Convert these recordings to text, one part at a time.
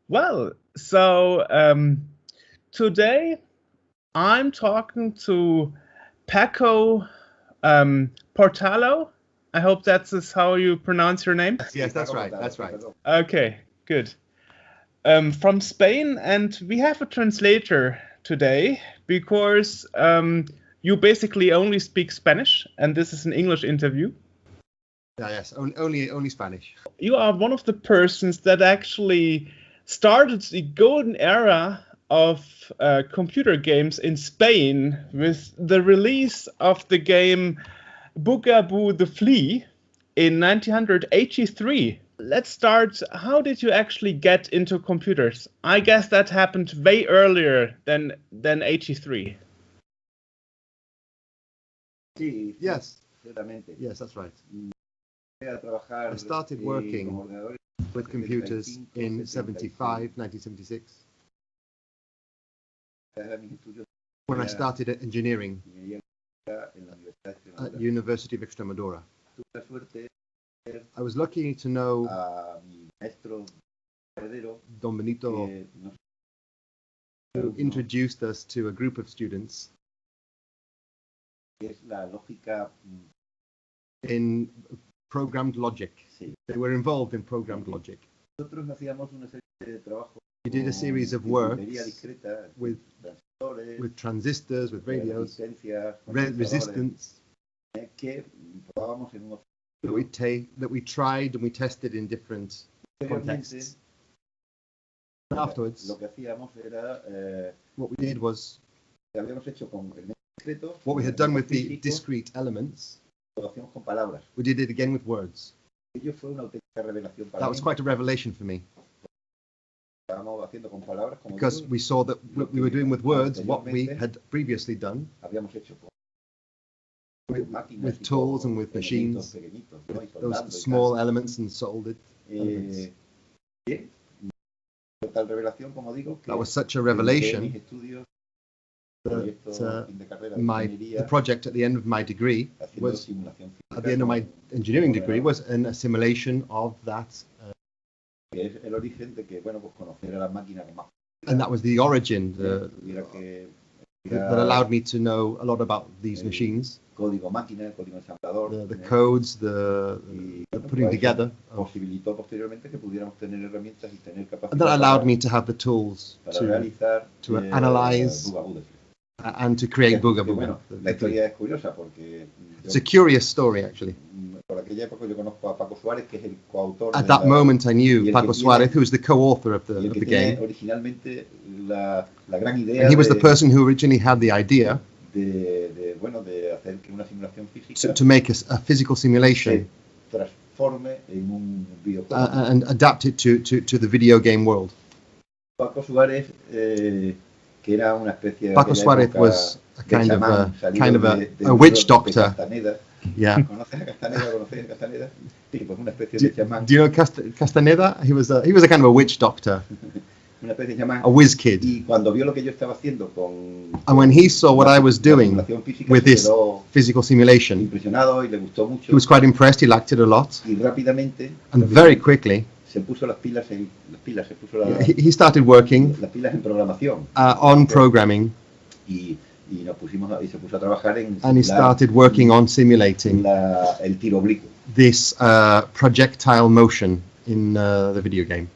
Well, so today I'm talking to Paco Portalo. I hope that's how you pronounce your name. Yes, that's right. That's right. Okay, good. From Spain, and we have a translator today because you basically only speak Spanish, and this is an English interview. Yes, only Spanish. You are one of the persons that actually started the golden era of computer games in Spain with the release of the game Bugaboo the Flea in 1983. Let's start. How did you actually get into computers? I guess that happened way earlier than 83. Yes, yes, that's right. I started working with computers in 1976, when I started at engineering at University of Extremadura. I was lucky to know Don Benito, who introduced us to a group of students in programmed logic. They were involved in programmed logic. We did a series of works with transistors, with radios, resistance, that we tried and we tested in different contexts. And afterwards, what we did was, what we had done with the discrete elements, we did it again with words. That was quite a revelation for me, because we saw that we were doing with words what we had previously done with tools and with machines, with those small elements and soldered elements. That was such a revelation that the project at the end of my degree was, at the end of my engineering degree, was a simulation of that. And that was the origin that allowed me to know a lot about these machines, the codes, the putting together. And that allowed me to have the tools to analyze and to create Boga-Boo. It's a curious story, actually. At that moment, I knew Paco Suarez, who was the co-author of the game. And he was the person who originally had the idea to make a physical simulation and adapt it to the video game world. Paco Suarez was a kind of a witch doctor. Yeah. Do you know Castaneda? He was a kind of a witch doctor, a whiz kid. And when he saw what I was doing with this physical simulation, he was quite impressed. He liked it a lot, and very quickly he started working on programming. And he started working on simulating this projectile motion in the video game.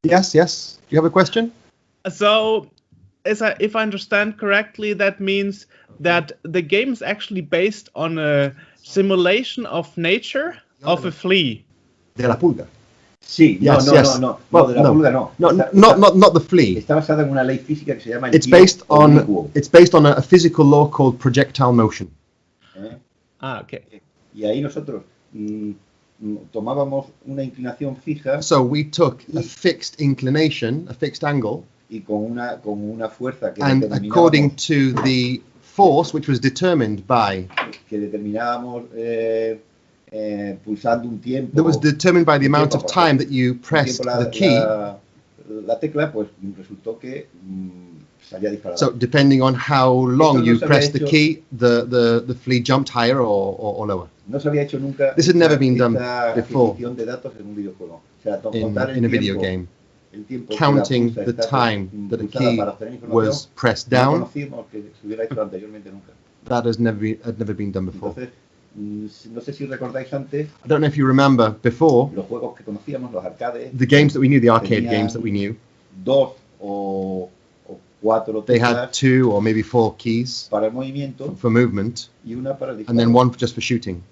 Yes. Do you have a question? So, if I understand correctly, that means that the game is actually based on a simulation of nature of a flea. De la pulga. Sí, yes. No, well, la pulga no. Not the flea. Está basada en una ley física que se llama It's based on a physical law called projectile motion. Okay. Y ahí nosotros tomábamos una inclinación fija. So we took a fixed inclination, a fixed angle, y con una fuerza que and according to the force which was determined by pulsando un tiempo, that was determined by the amount of time that you pressed the key. La tecla, pues resultó que salía disparado. So depending on how long Esto you no se había press the hecho- key, the flea jumped higher or lower No se había hecho nunca This had never been done esta before. adquisición de datos en un videojuego. O sea, in contar el a video tiempo, game. el tiempo que Counting la pulsa the está time that a pulsada key para obtener información, was pressed no down, conocíamos que se hubiera hecho anteriormente nunca. that had never been done before. Entonces, no sé si recordáis antes I don't know if you remember before, los juegos que conocíamos, los arcades, the games that we knew, the arcade tenían games that we knew, 2 o 4 they had teclas 2 or maybe 4 keys para el movimiento for movement, y una para el and then disparo. one just for shooting.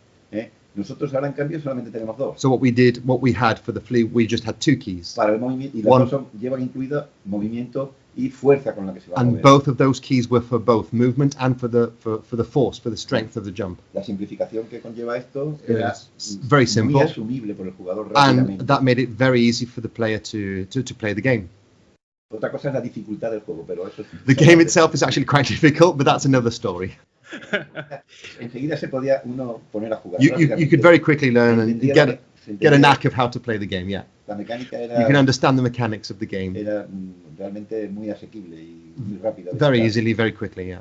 Nosotros ahora en cambio solamente tenemos 2. So what we had for the Flea, we just had 2 keys. Para el movimiento, y las One. dos llevan incluido movimiento y fuerza con la que se va a And mover. both of those keys were for both movement and for the force, for the strength of the jump. La simplificación que conlleva esto era It's very simple. muy asumible por el jugador And rápidamente. that made it very easy for the player to play the game. Otra cosa es la dificultad del juego, pero eso es... The game itself is actually quite difficult, but that's another story. Enseguida se podía uno poner a jugar. You Prácticamente could very quickly learn and se get a entendía knack of how to play the game, yeah. La mecánica You can era, understand the mechanics of the game era realmente muy asequible y muy rápida. de very jugar. easily, very quickly, yeah.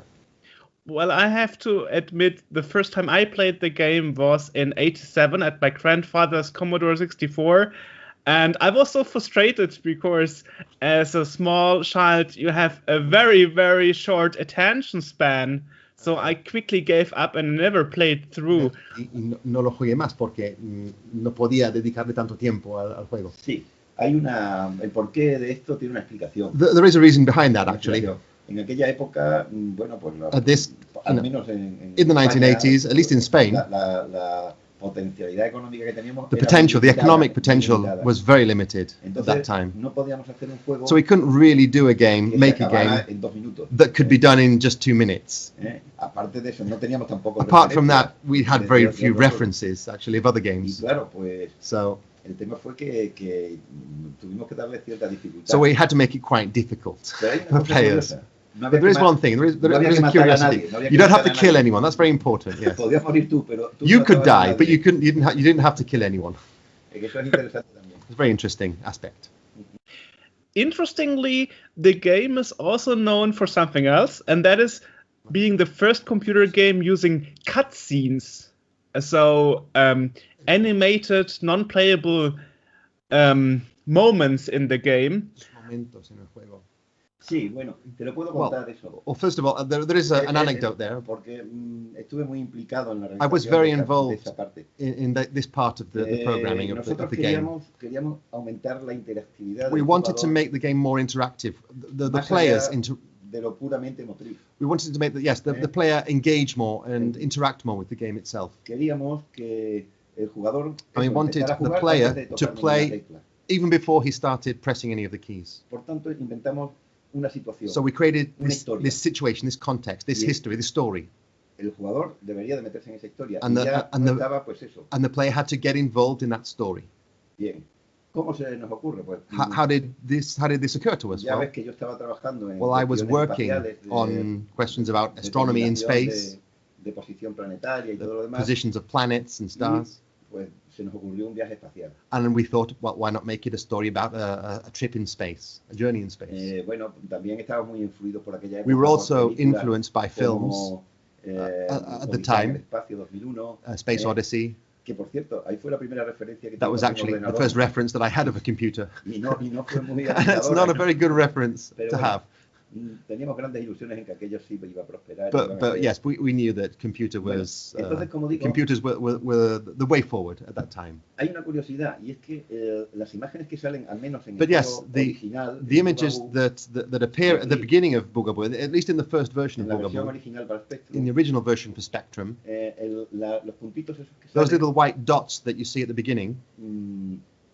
Well, I have to admit, the first time I played the game was in '87 at my grandfather's Commodore 64. And I was so frustrated because as a small child, you have a very, very short attention span. So I quickly gave up and never played through. Y no lo jugué más porque no podía dedicarle tanto tiempo al juego. Sí, hay el porqué de esto tiene una explicación. There is a reason behind that, Una actually. explicación. En aquella época, bueno, pues al menos en in the España, 1980s, at least in Spain, la potencialidad económica que teníamos the era potential, the muy limitada, economic muy potential limitada. was very limited at Entonces, that time. no podíamos hacer un juego So we couldn't really do a game, que make se a acabara game en 2 minutos. that could be done in just 2 minutes. Aparte de eso, no teníamos tampoco Apart from referencias that, we had de- very de few otros juegos. references, actually, of other Y games. claro, pues So el tema fue que tuvimos que darle cierta dificultad. we had to make it quite difficult Pero hay una for cosa players. curiosa. No But había there is que ma- one thing, there no había is que a matar a curiosity. nadie, no había que You don't have to matar a kill nadie. anyone, that's very important, yes. Podías morir tú, pero tú You no could matabas a die, but nadie. you didn't have to kill anyone. Que eso es interesante también. It's a very interesting aspect. Interestingly, the game is also known for something else, and that is being the first computer game using cutscenes. So animated, non-playable moments in the game. Momentos en el juego. Sí, bueno, te lo puedo contar eso. Well, first of all, there is an anecdote there. Porque estuve muy implicado en la I was realización very de involved esa parte. in this part of the programming of Nosotros the game. queríamos aumentar la interactividad We del wanted to jugador make the game more interactive. The más players allá de lo puramente motriz. we wanted to make the player engage more and interact more with the game itself. Queríamos que el jugador I mean, wanted empezara a the jugar player antes de to tocar ninguna play tecla. even before he started pressing any of the keys. Por tanto, inventamos una situación. So we created Una this historia. situation, this context, this Y- history, this story, El jugador debería de meterse en esa historia. And Y the- ya and the- estaba, pues eso. and the player had to get involved in that story. Bien. ¿Cómo se nos ocurre? Pues How did this occur to us? ya Well, ves que yo estaba trabajando en I was cuestiones working espaciales de- on questions about de astronomy in determinación space, de posición planetaria y todo lo demás. positions of planets and stars. Pues se nos ocurrió un viaje espacial. And we thought, well, why not make it a story about a trip in space, a journey in space? Bueno, también estábamos muy influidos por aquella época. We were por also películas influenced by films, como, at the Odisea en time, el espacio 2001, Space Odyssey. que por cierto, ahí fue la primera referencia que That was tuvimos en un actually the ordenador. first reference that I had of a computer. Y no fue muy And it's not a alentadora. very good reference Pero to bueno, have. teníamos grandes ilusiones en que aquello sí iba a prosperar. But yes, we knew that computer was entonces, como digo, computers were the way forward at that time. hay una curiosidad y es que las imágenes que salen, al menos en But el yes, juego the original, the images Bugaboo, that appear at the beginning of Boga-Boo, at least in the first version en of la versión Boga-Boo, original para Spectrum, in the original version for Spectrum, los puntitos esos que those salen, little white dots that you see at the beginning,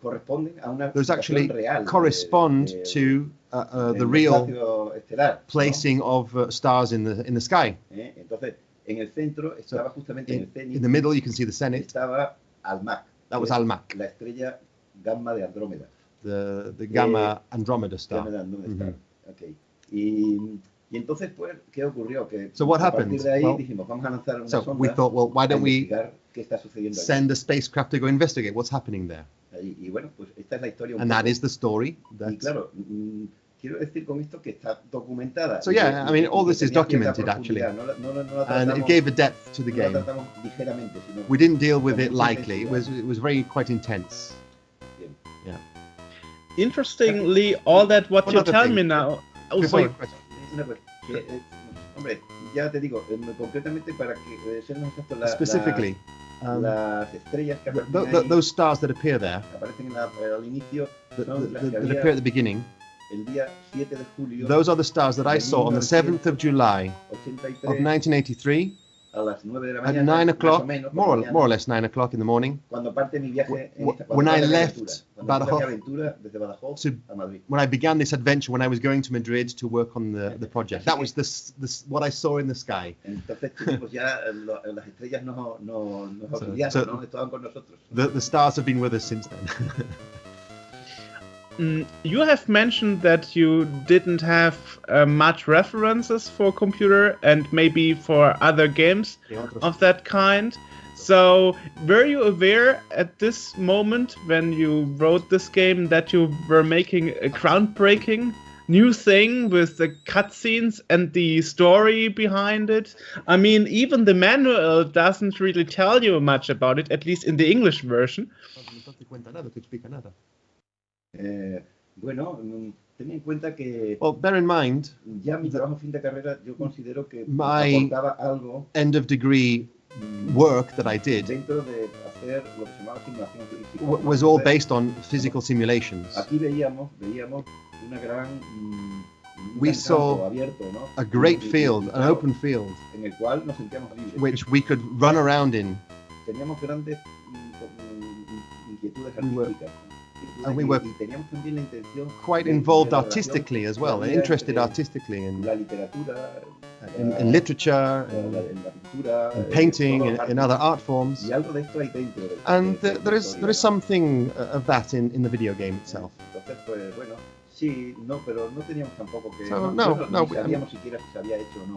corresponden a una those actually situación real correspond to the del real espacio estelar, ¿no? placing of stars in the sky. Entonces, en el centro estaba justamente en el In cenit, the middle, you can see the Zenith. estaba Almag, That que was es Almag, la estrella gamma de Andrómeda. the Gamma Andromeda star. Gamma de Andrómeda Mhm. Star. Ok. Y entonces, pues, ¿qué ocurrió? Que So what a partir happens? de ahí Well, dijimos, vamos a lanzar una So sonda we thought, well, why a don't we investigar qué está sucediendo allí. send a spacecraft to go investigate what's happening there? Y bueno, pues esta es la historia un And poco. that is the story. Y That's, claro, quiero decir con esto que está documentada. So yeah, I mean, all this is documented actually, and it gave a depth to the game. We didn't deal with it lightly. It was very quite intense. Yeah. Interestingly, all that what you tell me now. Oh, sorry. Hombre, ya te digo, concretamente para que ser más exacto, specifically, las estrellas que aparecen ahí, those stars that appear there, aparecen al inicio, son las que that había appear at the beginning. El día 7 de julio, those are the stars that I saw on the 7th of July of 1983. A las 9 de la At mañana, 9 o'clock, menos, more or less 9 o'clock in the morning, cuando parte mi viaje when I left Badajoz, desde Badajoz a Madrid. when I began this adventure, when I was going to Madrid to work on the project, that was this what I saw in the sky. Entonces tuvimos ya las estrellas nos auxiliaron, ¿no? Estaban con nosotros. The stars have been with us since then. You have mentioned that you didn't have much references for computer and maybe for other games of that kind. So, were you aware at this moment when you wrote this game that you were making a groundbreaking new thing with the cutscenes and the story behind it? I mean, even the manual doesn't really tell you much about it, at least in the English version. Bueno, ten en cuenta que well, bear in mind, ya mi trabajo fin de carrera yo considero que my aportaba algo end of degree work that I did dentro de hacer lo que se llamaba simulación física. Was all based on physical simulations. Aquí veíamos una gran we saw abierto, ¿no? a great field, an open field, en el cual nos sentíamos libres, which we could run around in. Teníamos grandes inquietudes artísticas. And we were quite involved artistically as well, interested artistically in literature, in painting, in other art forms. And there is something of that in the video game itself. So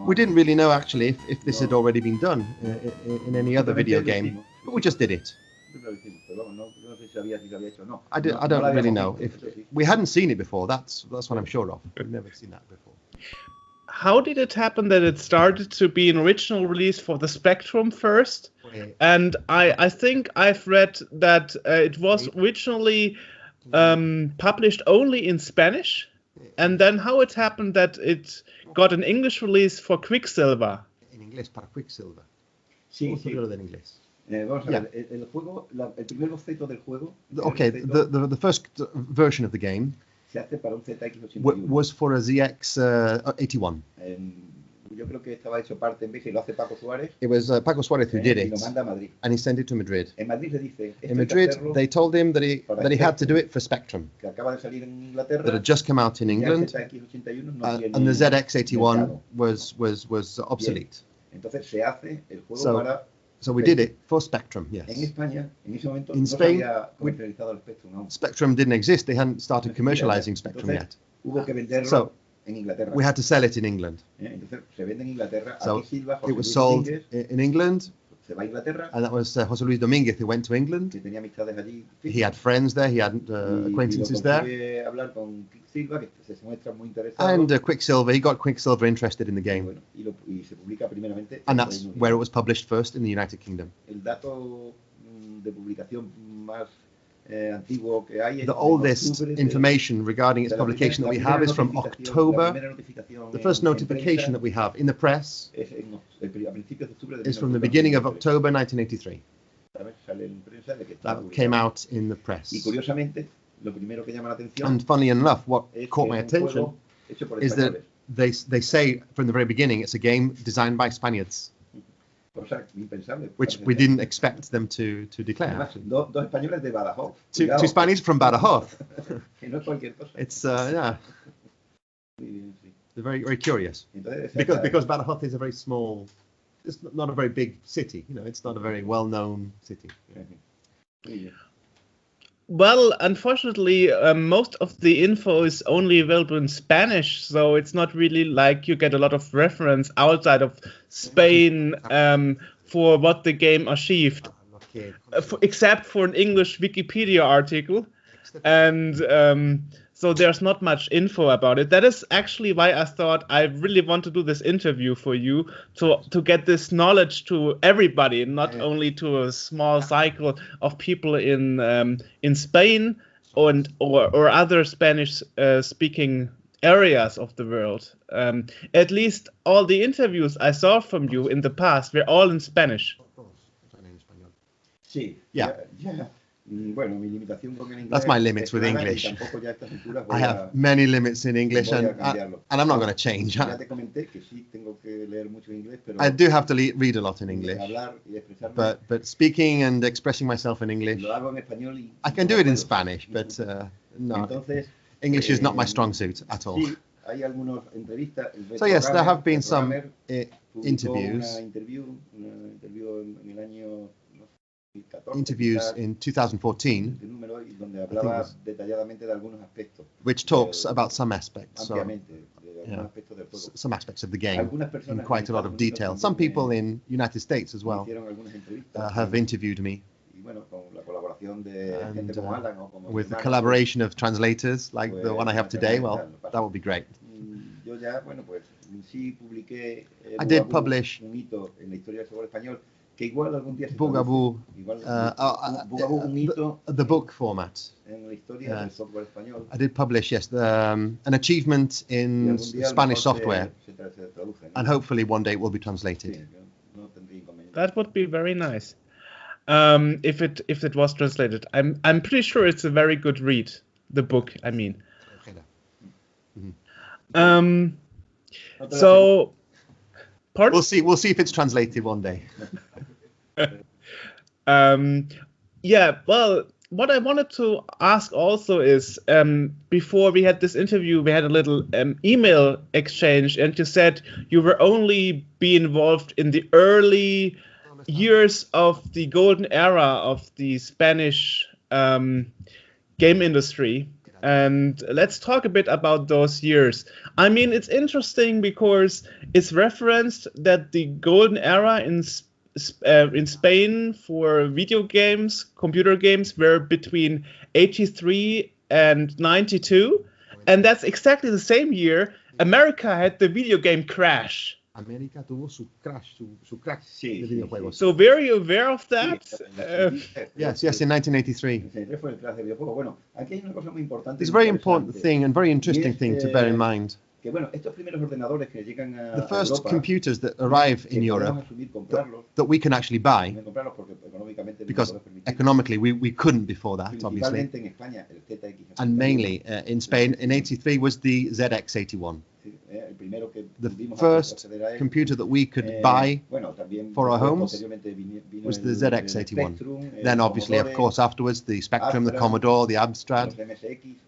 we didn't really know actually if this had already been done in any other video game, but we just did it. I don't really know. If we hadn't seen it before, that's what I'm sure of. We've never seen that before. How did it happen that it started to be an original release for the Spectrum first? And I think I've read that it was originally published only in Spanish, and then how it happened that it got an English release for Quicksilva. En inglés para Quicksilva. Sí, sí. De inglés. Vamos a ver, el juego, el primer boceto del juego. Okay, the first version of the game se hace para un ZX81. Was for a ZX81. Yo creo que estaba hecho parte en vez y lo hace Paco Suárez. It was Paco Suárez who did it. Y lo manda a Madrid. And he sent it to Madrid. En Madrid le dice, in Madrid, they told him that he had to do it for Spectrum. Que acaba de salir en Inglaterra. That had just come out in England. And the ZX81 was obsolete. Entonces se hace el juego para. So we did it for Spectrum, yes. En España, en ese momento, in Spain, no se había comercializado el Spectrum aún. Spectrum didn't exist. They hadn't started commercializing Spectrum yet. Hubo que venderlo en Inglaterra. We had to sell it in England. Entonces se vende en Inglaterra. So Quicksilva, it was sold in England. Se va a Inglaterra. And that was José Luis Domínguez who went to England. Que tenía amistades allí. He had friends there. He had acquaintances there. Hablar con Quicksilva, que se muestra muy interesado. And Quicksilva, he got Quicksilva interested in the game. Bueno, y se publica primeramente. And that's where it was published first in the United Kingdom. El dato de publicación más antiguo que hay. The oldest information regarding its publication that we have is from October. The first notification that we have in the press is from the beginning of October 1983. That came out in the press. And funnily enough, what caught my attention is that they say from the very beginning it's a game designed by Spaniards. Which we didn't expect them to declare. Two Spaniards from Badajoz. It's yeah. They're very, very curious because Badajoz is a very small. It's not a very big city. You know, it's not a very well-known city. Well, unfortunately, most of the info is only available in Spanish, so it's not really like you get a lot of reference outside of Spain for what the game achieved, except for an English Wikipedia article. And so there's not much info about it. That is actually why I thought I really want to do this interview for you, to get this knowledge to everybody, not only to a small cycle of people in Spain or other Spanish speaking areas of the world. At least all the interviews I saw from you in the past were all in Spanish. Sí. Yeah. Bueno, mi limitación con el inglés. That's my limits with English. I have many limits in English, and I'm not going to change. Ya te comenté que sí tengo que leer mucho inglés, pero I do have to read a lot in English, but speaking and expressing myself in English, lo hago en español y I can do it in Spanish, but no, entonces, English is not my strong suit at all. Sí, hay algunas entrevistas. So yes, there have been some interviews. Una interview en el año 2014, interviews in 2014, donde hablaba detalladamente de algunos aspectos, which talks about some aspects, some aspects of the game in quite a lot of detail. Some people in United States as well have interviewed me. And with the collaboration of translators like the one I have today, well, that would be great. I did publish Bugaboo, the book format. I did publish, yes, an achievement in Spanish software, and hopefully one day it will be translated. That would be very nice. If it was translated, I'm pretty sure it's a very good read. The book, I mean. So, pardon? We'll see if it's translated one day. Yeah. Well, what I wanted to ask also is, before we had this interview, we had a little email exchange, and you said you were only be involved in the early years of the golden era of the Spanish game industry. And let's talk a bit about those years. I mean, it's interesting because it's referenced that the golden era in Spain for video games, computer games, were between 83 and 92. And that's exactly the same year America had the video game crash. América tuvo su crash de videojuegos. So were you aware of that? Yes, in 1983. It's a very important thing and very interesting thing to bear in mind. The first computers that arrive in Europe that we can actually buy, because economically we couldn't before that, obviously, and mainly in Spain in 83 was the ZX81. The first computer that we could buy for our homes was the ZX81. Then obviously, of course, afterwards the Spectrum, the Commodore, the Amstrad,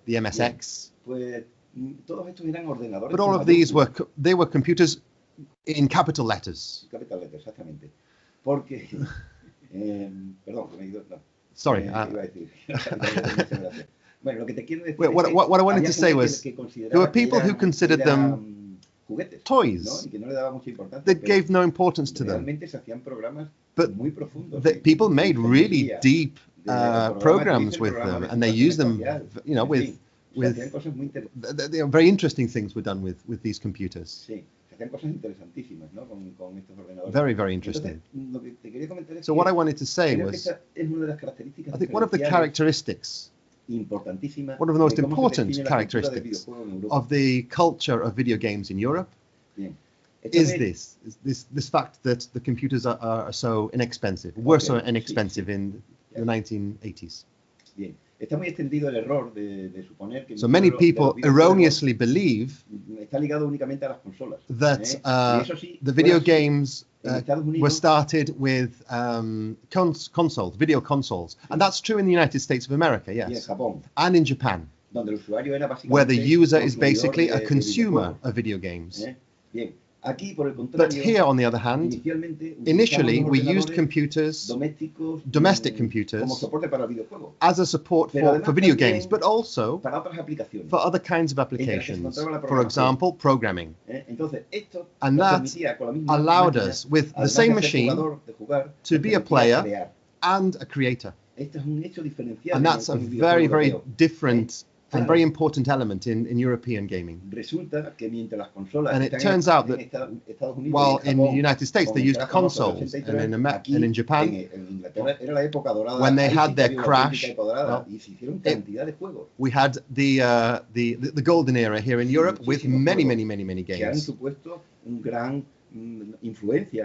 the MSX. But all of these were computers in capital letters. Sorry. What I wanted to say was there were people who considered them toys that gave no importance to them. But people made really deep programs with them, and they used them, with very interesting things were done with these computers. Very, very interesting. So what I wanted to say was, I think one of the characteristics, one of the most important characteristics of the culture of video games in Europe is this fact that the computers are so inexpensive, were so inexpensive in the 1980s. So many people erroneously believe that the video games were started with video consoles. And that's true in the United States of America, yes. And in Japan, where the user is basically a consumer of video games. But here, on the other hand, initially we used computers, domestic computers, as a support for video games, but also for other kinds of applications. For example, programming. And that allowed us, with the same machine, to be a player and a creator. And that's a very, very different a very important element in European gaming. Resulta que mientras las consolas And it turns out that while in the United States they used consoles, and in Japan, when they had their crash, well, we had the golden era here in Europe with many games,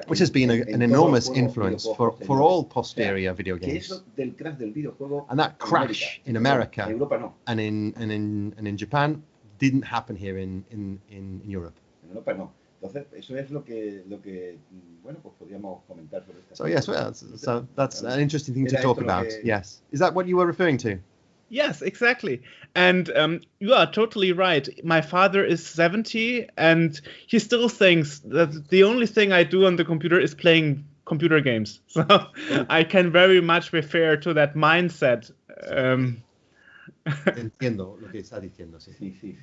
which has been an enormous influence for all posterior video games. And that crash in America and in Japan didn't happen here in Europe. So yes, well, so that's an interesting thing to talk about. Yes, is that what you were referring to? Yes, exactly. And you are totally right. My father is 70 and he still thinks that the only thing I do on the computer is playing computer games. So I can very much refer to that mindset. Entiendo lo que está diciendo, sí. Sí.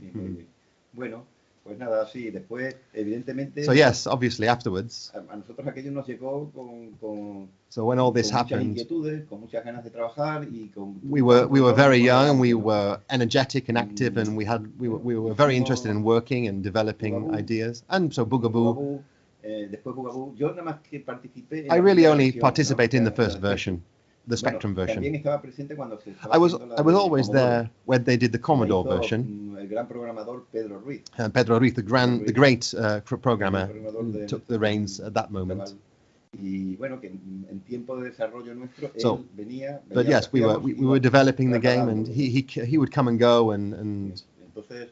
Bueno, pues nada, sí, después, evidentemente... So yes, obviously, afterwards. A nosotros aquello nos llegó con so when all this happened, muchas inquietudes, con muchas ganas de trabajar y con... We were very young and we were energetic and active and we were very interested in working and developing ideas. And so Bugaboo, después Bugaboo, yo nada más que participé... I really only participated in the first version, the Spectrum version. I was always there when they did the Commodore version. El gran programador Pedro Ruiz. Pedro Ruiz, the great programmer, who took the reins at that moment. Y bueno, que en tiempo de desarrollo nuestro, él venía, but yes, we were developing the game, and he would come and go, and entonces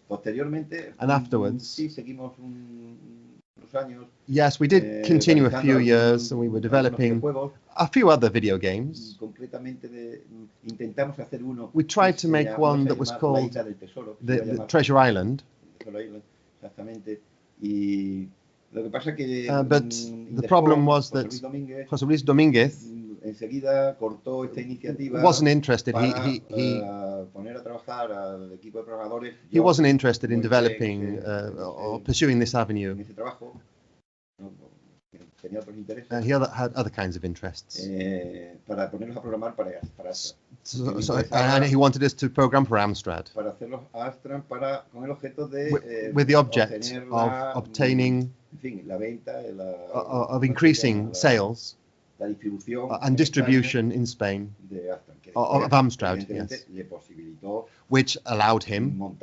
posteriormente, and afterwards, sí, seguimos unos años. Yes, we did continue a few years, and we were developing a few other video games. We tried to make one that was called the Treasure Island. But the problem was that José Luis Domínguez wasn't interested. He wasn't interested in developing or pursuing this avenue. He had other kinds of interests. And he wanted us to program for Amstrad with the object of obtaining, of increasing sales and distribution in Spain of Amstrad, yes, which allowed him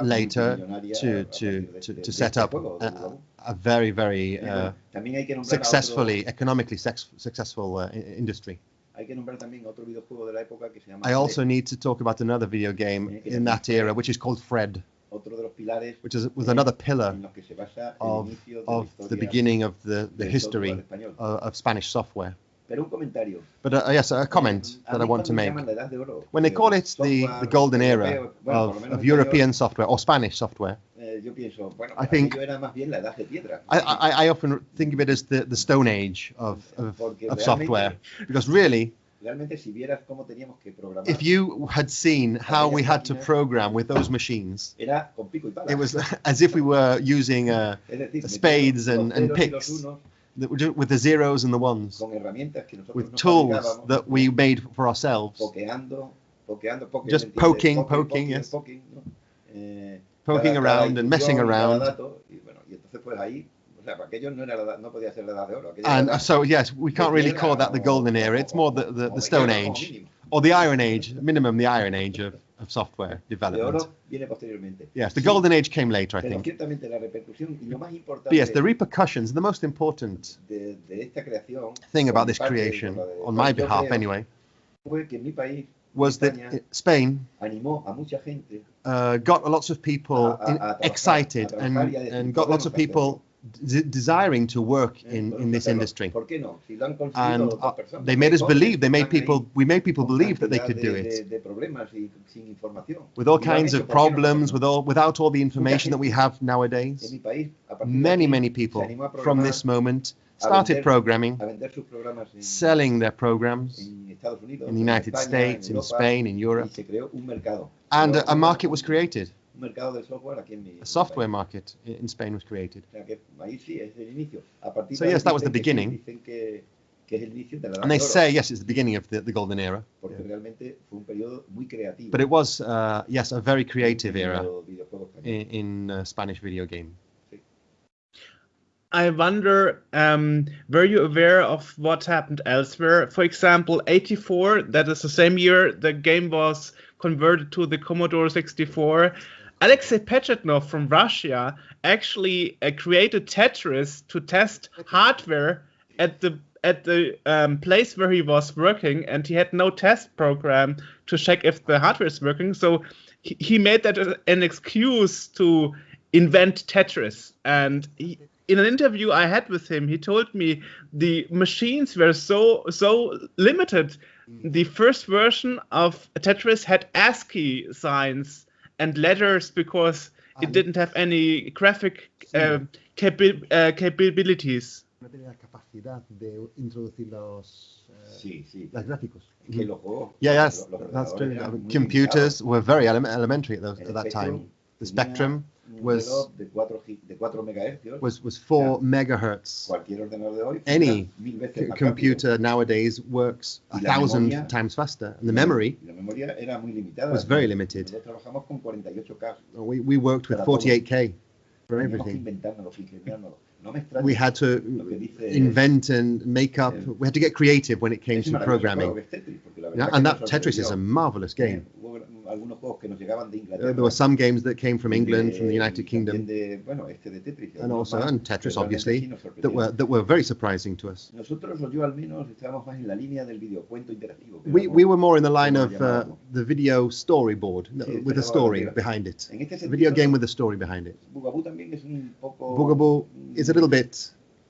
later to set up a very economically successful industry. I also need to talk about another video game in that era, which is called Fred, which was another pillar of the beginning of the history of Spanish software. But yes, a comment that I want to make. When they call it the golden era of European software or Spanish software, I think I often think of it as the Stone Age of software, because really, if you had seen how we had to program with those machines, it was as if we were using spades and picks, with the zeros and the ones, with tools that we made for ourselves, just poking, yes, poking around and messing around. And so yes, we can't really call that the golden era. It's more the Stone Age, or the Iron Age, minimum the Iron Age of software development. Yes, the golden age came later, I think. But yes, the repercussions, the most important thing about this creation, on my behalf anyway, was that Spain got lots of people excited and got lots of people desiring to work in this industry, and they made us believe. We made people believe that they could do it with all kinds of problems, without all the information that we have nowadays. Many people from this moment started programming, selling their programs in the United States, in Spain, in Europe, and a market was created. A software market in Spain was created. So yes, that was the beginning. que es el inicio de la edad And they de oro, say, yes, it's the beginning of the golden era. porque realmente fue un periodo muy creativo But it was, yes, a very creative en era los videojuegos españoles. in Spanish video game. Sí. I wonder, were you aware of what happened elsewhere? For example, 84, that is the same year the game was converted to the Commodore 64. Alexei Pechetnov from Russia actually created Tetris to test hardware at the place where he was working, and he had no test program to check if the hardware is working. So he made that an excuse to invent Tetris. And in an interview I had with him, he told me the machines were so limited. The first version of Tetris had ASCII signs and letters because it didn't have any graphic capabilities. No tenía la capacidad de introducir los gráficos. Que los juegos, Yeah, yes, los that's true. ordenadores eran muy Computers limitados. were very elementary at El that time. The Spectrum Spectrum un was reloj de 4 megahercios. was 4 megahertz. Cualquier ordenador de hoy Any 1000 veces más computer nowadays works Y 1,000 memoria- times faster, and the memory rápido. La memoria era muy limitada. was very limited. Nosotros trabajamos con 48K. we worked with Para todo. 48K for Teníamos que everything. inventárnoslo, ingeniárnoslo. No me extraña We had to lo que dice invent and make up. We had to get creative when it came ese to maravilloso juego programming. que es Tetris, porque la Yeah, verdad and que that nos Tetris is a sorprendió. marvelous game. Hubo algunos juegos que nos llegaban de There Inglaterra. were some games that came from y England, de- from the United y también Kingdom, de, bueno, este de Tetris. y and algunos also más, and que Tetris, realmente obviously, sí nos sorprendieron. that were very surprising to us. Nosotros, o yo al menos, estábamos más en la línea del videocuento interactivo. que We éramos- were more in the line como of llamábamos. the video storyboard Sí, with a este story era- behind it. En este A video sentido, game with a story behind it. Bugaboo también es un poco... Bugaboo is a little bit,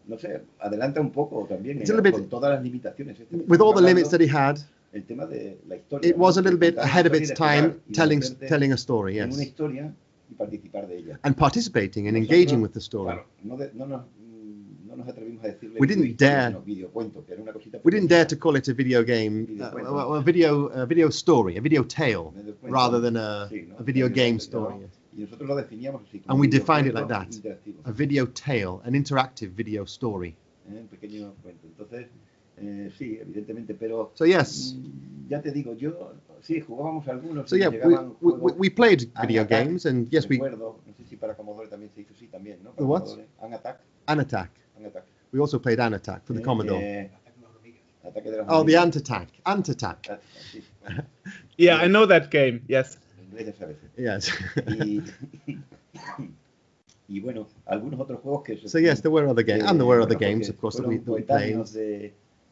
No sé, adelanta un poco también It's a little bit- con todas las limitaciones. with all the limits that he had, El tema de la historia. it was a ¿no? little bit Contar una ahead of historia its y de time, jugar y de telling meterte a story, en una yes, historia y participar de ella. and participating and Nosotros, engaging with the story. Claro, no nos atrevimos a decirle We didn't videohistoria, dare- sino videocuento, que era una cosita We didn't dare to pequeñita. call it a video game, Videocuento. a video story, a video tale, Videocuento. rather than a Sí, ¿no? video game ¿no? story. Yes. Y nosotros lo definíamos así. como And we defined it videocuento like that. interactivo, A video tale, an interactive video story. un pequeño cuento. Entonces, sí, evidentemente, pero So yes, ya te digo, yo sí jugábamos algunos. so y yeah, nos llegaban juegos. we played video Attack, games, and yes, we recuerdo, no sé si para Commodore también se hizo, sí, también, ¿no? Para The what? Commodore, Attack. An Attack. We also played An Attack for the Commodore. Ataque de las Oh, the hormigas. Ant Attack. Sí, bueno, Yeah, I know that game. Yes. en inglés ya sabes. Yes. Y, y bueno, algunos otros juegos que... So yes, there were other games, and there were other bueno, games, porque of course, that fueron we played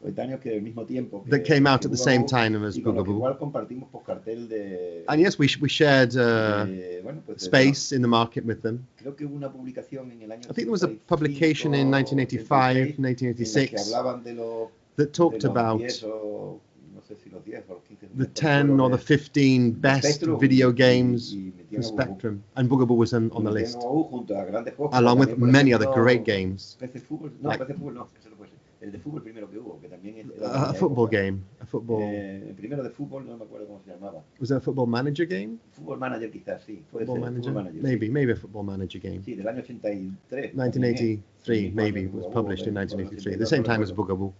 coetáneos que del mismo tiempo. that came out at the same Bugaboo, time as y con los que Bugaboo. igual compartimos cartel de... And yes, we shared bueno, pues, space in the market with them. creo que hubo una publicación en el año I think there was a 85, publication in 1985, 86, en la que 1986 hablaban de los that talked de los about 10 o, no sé si los 10 o los 15 the 10 or the 15 best Spectrum, video games y for metían a Bugaboo. Spectrum, and Bugaboo was on the Metían a list, Bugaboo junto a grandes juegos, along with también, por many other ejemplo, great games. PC Fútbol, no, Like- PC Fútbol no, ese no puede ser. El de fútbol primero que hubo, que también era de aquella A football época. game, a football. El primero de fútbol no me acuerdo cómo se llamaba. Was it a football manager game? Fútbol Manager quizás, sí. Puede Football ser, manager? Fútbol Manager, Maybe a football manager game. Sí, del año 83. 1983, Sí, maybe, Bugaboo, was published in del 1983, 82, the same no time as recuerdo. Bugaboo.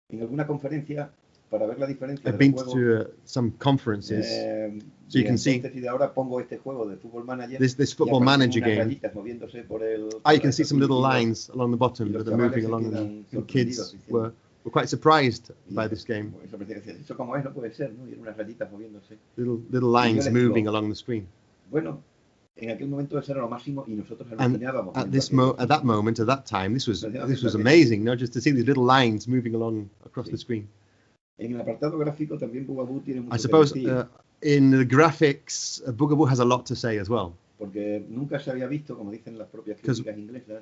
En alguna conferencia, para ver la diferencia I've de been los to juegos, some conferences. So you y can see entonces, y de ahora pongo este juego de Fútbol Manager. this y football aparecen manager unas game. rayitas moviéndose por el, Ah, por you can el see some little dispositivo. lines along the bottom Y los that are moving chavales se along, quedan and kids sorprendidos diciendo, were quite surprised y by this game. Eso me decía, eso como es, no puede ser, ¿no? Y eran unas rayitas moviéndose. Little lines les digo, moving along the screen. Bueno, en aquel momento eso era lo máximo y nosotros And alucinábamos. at viendo aquello. that moment, at that time, this was amazing, no? Just to see these little lines moving along across the screen. En el apartado gráfico también Bugaboo tiene mucho I suppose que decir, in the graphics, Bugaboo has a lot to say as well. porque nunca se había visto, como dicen las propias críticas inglesas,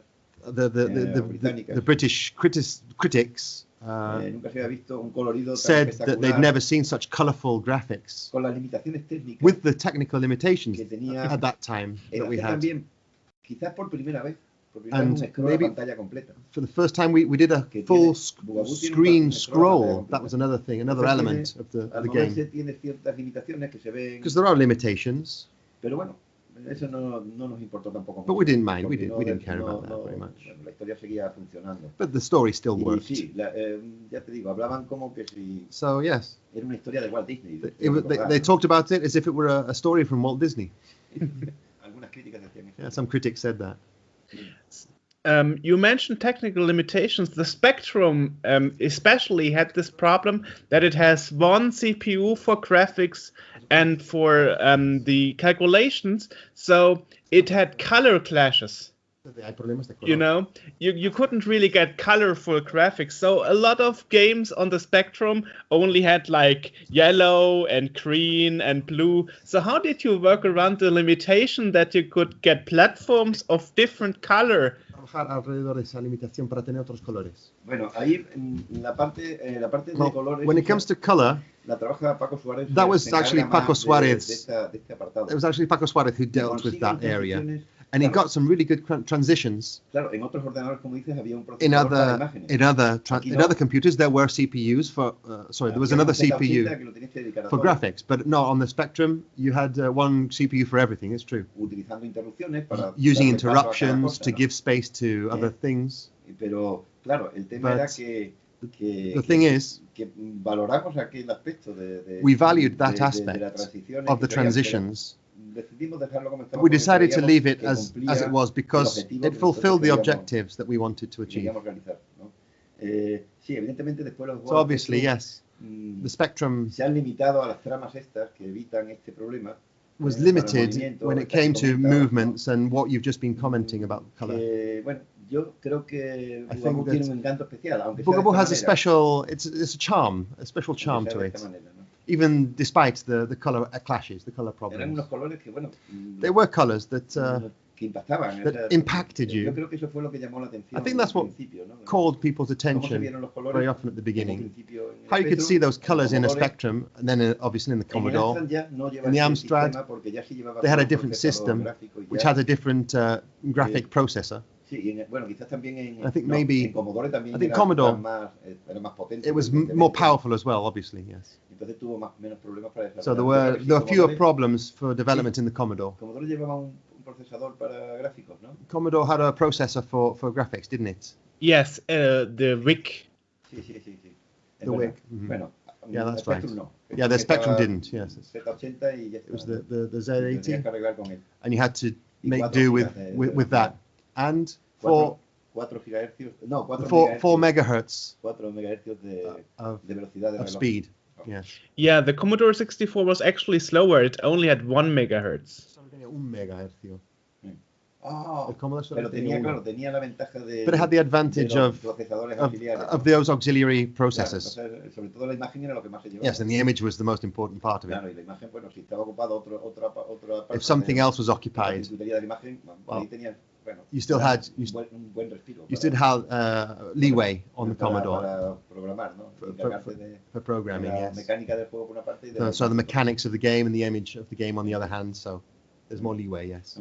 británicas. The British critics nunca se había visto un colorido tan said that they'd espectacular, never seen such colorful graphics con las limitaciones técnicas with the technical limitations que tenía at that time el that we hacer had. también, quizás por primera vez And un scroll a maybe- pantalla completa. For the first time, we did a Que full tiene- Bugaboo tiene screen un scroll. scroll That was another thing, another Entonces element of Al the game. moverse tiene ciertas limitaciones que se ven, Because there are limitations, pero bueno, eso no nos importó tampoco. But we didn't mind. We didn't care about that very much. Bueno, la historia seguía funcionando. But the story still worked. Sí, ya te digo, hablaban como que si So yes, era una historia de Walt Disney. they talked about it as if it were a story from Walt Disney. Algunas críticas decían eso. Yeah, some critics said that. You mentioned technical limitations. The Spectrum especially had this problem that it has one CPU for graphics and for the calculations, so it had color clashes. You know, you couldn't really get colorful graphics. So a lot of games on the Spectrum only had like yellow and green and blue. So how did you work around the limitation that you could get platforms of different color? Alrededor de esa limitación para tener otros colores. Bueno, ahí en la parte de colores. When it comes to color, la trabaja Paco Suárez. That was actually Paco Suárez. De este apartado. It was actually Paco Suárez who dealt with that area. And he got some really good transitions. Claro, en otros ordenadores, como dices, había un In procesador para imágenes. in other computers, there were CPUs for. There was another CPU for graphics, but no, on the Spectrum, you had one CPU for everything. It's true. Utilizando interrupciones para using interruptions to give space to other things. Pero claro, el tema era que the thing is, que valoramos aquel aspecto de we valued that aspect of the transitions. We decided to leave it as it was because it fulfilled the objectives that we wanted to achieve. So obviously, yes, the Spectrum was limited when it came to movements and what you've just been commenting about color. I think that Bugaboo has a special, it's a charm, a special charm to it. Even despite the color clashes, the color problems. There were colors that impacted you. I think that's what called people's attention very often at the beginning. How you could see those colors in a Spectrum, and then obviously in the Commodore. In the Amstrad, they had a different system, which had a different graphic processor. I think maybe, I think Commodore, it was more powerful as well, obviously, yes. So there were fewer problems for development in the Commodore. Commodore had a processor for graphics, didn't it? Yes, the WIC. The WIC. Mm-hmm. Yeah, that's right. Yeah, the Spectrum didn't, yes. It was the Z80, and you had to make do with that. And for 4 megahertz of speed. Yes. Yeah, the Commodore 64 was actually slower. It only had 1 megahertz. But it had the advantage of those auxiliary processors. Yes, and the image was the most important part of it. If something else was occupied, well, you still had leeway on the Commodore for programming. Yes. So the mechanics of the game and the image of the game on the other hand. So there's more leeway. Yes.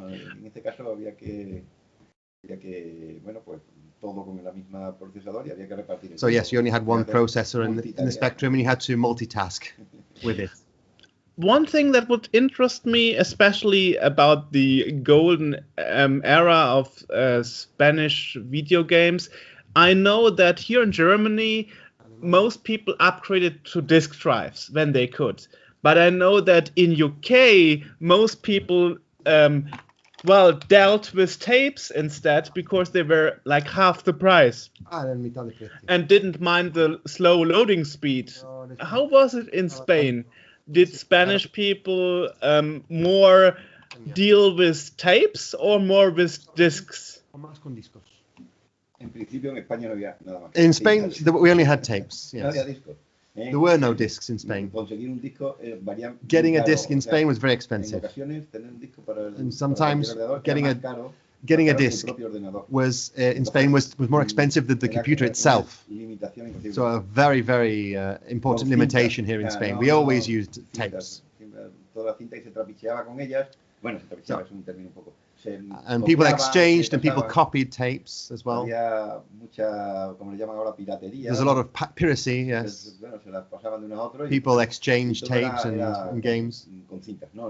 So yes, you only had one processor in the Spectrum, and you had to multitask with it. One thing that would interest me, especially about the golden era of Spanish video games, I know that here in Germany, most people upgraded to disk drives when they could. But I know that in UK, most people, dealt with tapes instead because they were like half the price and didn't mind the slow loading speed. How was it in Spain? Did Spanish people more deal with tapes or more with discs? In Spain, we only had tapes. Yes. There were no discs in Spain. Getting a disc in Spain was very expensive. And sometimes getting a disc was in Spain was more expensive than the computer itself. So a very, very important limitation here in Spain. We always used tapes. And people exchanged and people copied tapes as well. There's a lot of piracy, yes. People exchanged tapes and games. con cintas. No.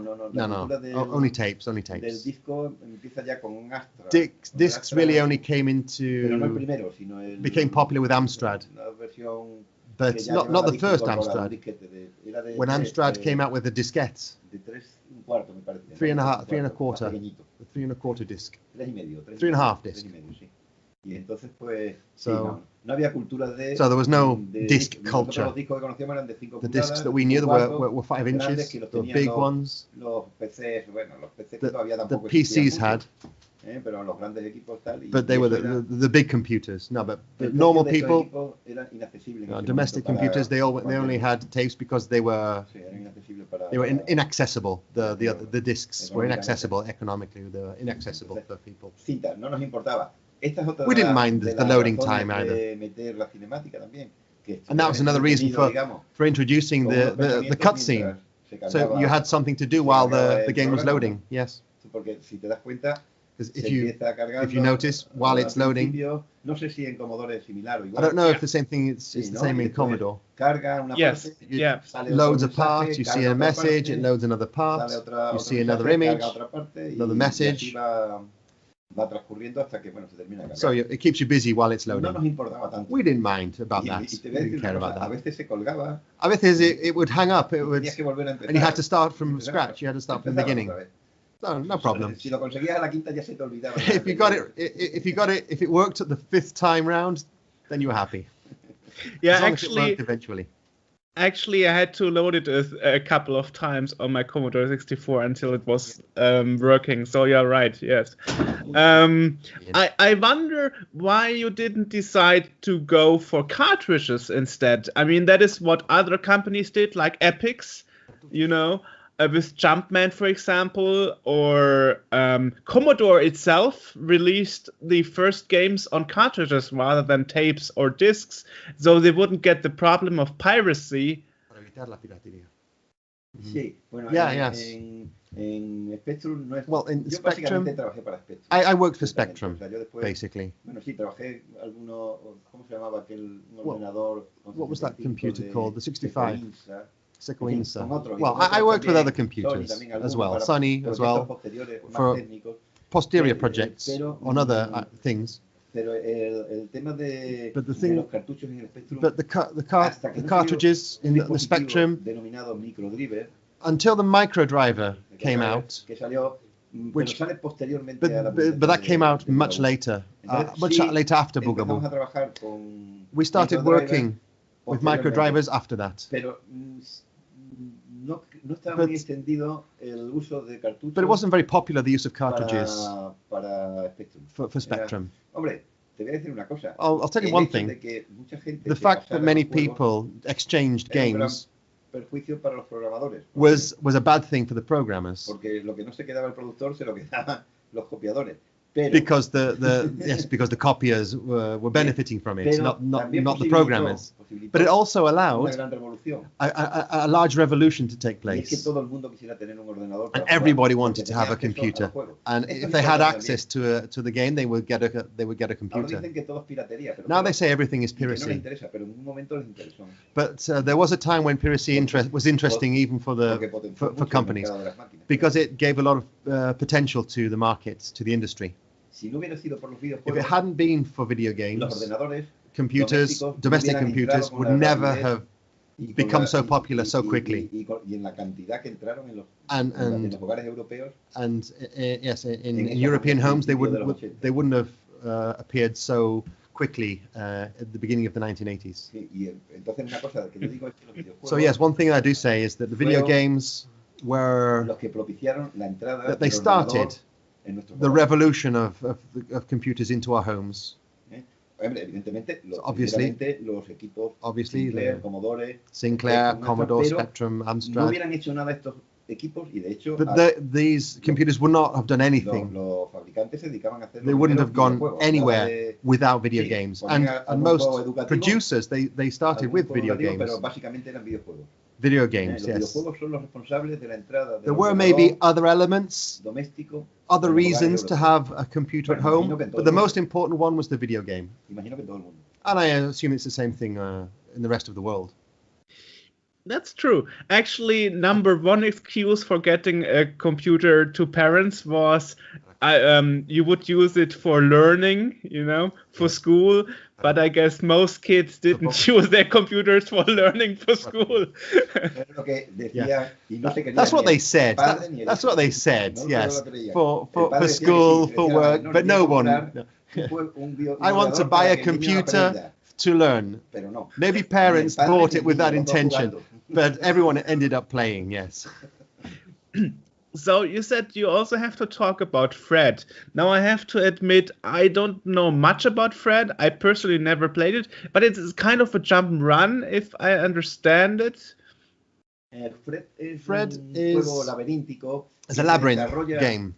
Only tapes. Del disco empieza ya con un Astra. Discs really only came Pero no el into primero, sino el became popular with Amstrad, la versión but que ya not llevaba the disco first incorporado, un Amstrad. disquete era de When Amstrad came out with the diskettes, de 3 1/4 me parece. 3.25, más pequeñito. the 3.25 disc. 3,5. 3.5 disc. 3,5, sí. Y entonces pues So- no había cultura de So there was no de disc nosotros culture. los discos que conocíamos eran de 5 The pulgadas, discs de that we knew 5/4, were 5 grandes inches, que los the tenían big los, ones los PCs, bueno, los PCs that todavía the tampoco PCs existían had, mucho, pero los grandes equipos tal y but they were eso era- the big computers. No, but el precio normal de estos people, equipos era inaccesible en ese domestic momento para computers, they only cualquier- had tapes because they were sí, eran inaccesibles para inaccessible. The discs were Económicamente. inaccessible economically. They were inaccessible for people. cinta, no nos importaba. Esta es otra We de didn't las- mind de the las loading razones time de meter la cinemática también, que And that was another reason entretenido, digamos, for introducing con the unos pensamientos cutscene. mientras se So cargaba- you had something to do se while cargaba the el game was programa, loading. ¿no? Yes. Porque si te das cuenta, 'Cause se empieza cargando, if you notice, while it's al loading, principio, no sé si en Commodore es similar o I igual. don't know Yeah. if the same thing is Sí, the ¿no? same Y in después Commodore. Carga una Yes, parte, yeah. sale otro Loads a mensaje, part, you carga see a otra message, parte, it loads another part, sale you otro see another mensaje, image, carga otra parte, another y message. así va transcurriendo hasta que bueno, se termina de cargar. So it keeps you busy while it's No nos loading. importaba tanto. We didn't mind about Y that. te We voy a decir didn't una care cosa, about a that. veces se colgaba A veces it would hang up, it y would, tenías que volver a empezar. and you had to start from Empezar scratch. You had to start from the empezar beginning. otra vez. No problem. Si lo conseguías a la quinta ya se te olvidaba. If it worked at the 5th time round, then you were happy. Yeah, As long as it worked eventually. actually, I had to load it a couple of times on my Commodore 64 until it was working. So you're right. Yes. I wonder why you didn't decide to go for cartridges instead. I mean, that is what other companies did, like Epix, with Jumpman, for example, or Commodore itself released the first games on cartridges rather than tapes or discs, so they wouldn't get the problem of piracy. Para evitar la piratería. Sí, bueno, Yeah, en Spectrum no es. Well, in Yo Spectrum, básicamente trabajé para Spectrum. I worked for Exactamente. Spectrum, O sea, yo después, basically. bueno, sí, trabajé alguno, ¿cómo se llamaba aquel Well, ordenador? what was that 65 computer de called? The 65? Sequoia, Sequoia. con otro, y Well, con otros I worked with también, other Sony computers también, as algunos well. para Sony as proyectos well, posteriores, más for técnicos. posterior projects pero, on other things. Pero el tema de, But the de thing- los cartuchos en el Spectrum, But the hasta que the no cartridges salió in un the dispositivo Spectrum, denominado microdriver, until the micro driver came out, que salió, which- pero sale posteriormente but, a la but that came out much later, Entonces, much sí, later after empezamos Bugaboo. a trabajar con We started microdriver working with micro posteriormente, drivers after that. pero no estaba But- muy extendido el uso de cartuchos But it wasn't very popular, the use of cartridges para Spectrum. for Spectrum. Hombre, te voy a decir una cosa. I'll tell you El one hecho thing. de que mucha gente The se fact that pasara many los juegos people exchanged era un gran games perjuicio para los programadores. was a bad thing for the programmers. Porque lo que no se quedaba el productor se lo quedaban los copiadores. Pero, Because because the copiers were benefiting from it, pero not también the programmers. posibilitó But it also una allowed gran revolución. a large revolution to take Y es que place. todo el mundo quisiera tener un ordenador para And everybody jugar, wanted porque to have tenía a acceso computer. los juegos. And Esto if es they had importante access también. to the game, they would get a Ahora computer. dicen que todo es piratería, pero Now claro, they say everything is y que no les piracy. interesa, pero en un momento les interesó. But there was a time when piracy was interesting even for Porque potenció for mucho el companies, mercado de las máquinas. because it gave a lot of potential to the markets, to the industry. Si no hubiera sido por los If it videojuegos, hadn't been for video los games, ordenadores computers, domésticos domestic hubieran computers entrado con would la never rapidez have y con become la- so y- popular y- so y- quickly. y en la cantidad que entraron en And los hogares europeos. and yes, in En European esta homes they principio de wouldn't los 80. they wouldn't have appeared so quickly at the beginning of the 1980s. Sí, y entonces una cosa que yo digo es que los videojuegos So yes, one thing I do say is that the video games were los que propiciaron la entrada that they del ordenador started en nuestros the hogares. revolution of computers into our homes. Hombre, evidentemente, Obviously. los equipos Obviously, Sinclair, the Commodore, Sinclair, Spectrum, Commodore, pero Spectrum, no Amstrad. hubieran hecho nada estos equipos y de hecho But these computers would not have done anything. los fabricantes se dedicaban a hacer They los wouldn't primeros have gone videojuegos. anywhere Nada de- without video sí, games. ponían And algún most juego educativo, producers, they started algún with juego video educativo, games. pero básicamente eran videojuegos. Video games, Los yes. videojuegos son los responsables de la entrada del There were ordenador maybe other elements, doméstico. other en los hogares reasons to europeos. have a computer at Bueno, home, imagino que en todo but the el mundo. most important one was the video game. Imagino que todo el mundo. And I assume it's the same thing in the rest of the world. That's true. Actually, number one excuse for getting a computer to parents was you would use it for learning, for school. But I guess most kids didn't use their computers for learning for school. That's what they said. That's what they said. Yes, for school, for work, but no one. I want to buy a computer to learn. Maybe parents bought it with that intention, but everyone ended up playing. Yes. So you said you also have to talk about Fred. Now I have to admit I don't know much about Fred. I personally never played it, but it's kind of a jump and run if I understand it. Fred is a labyrinth game.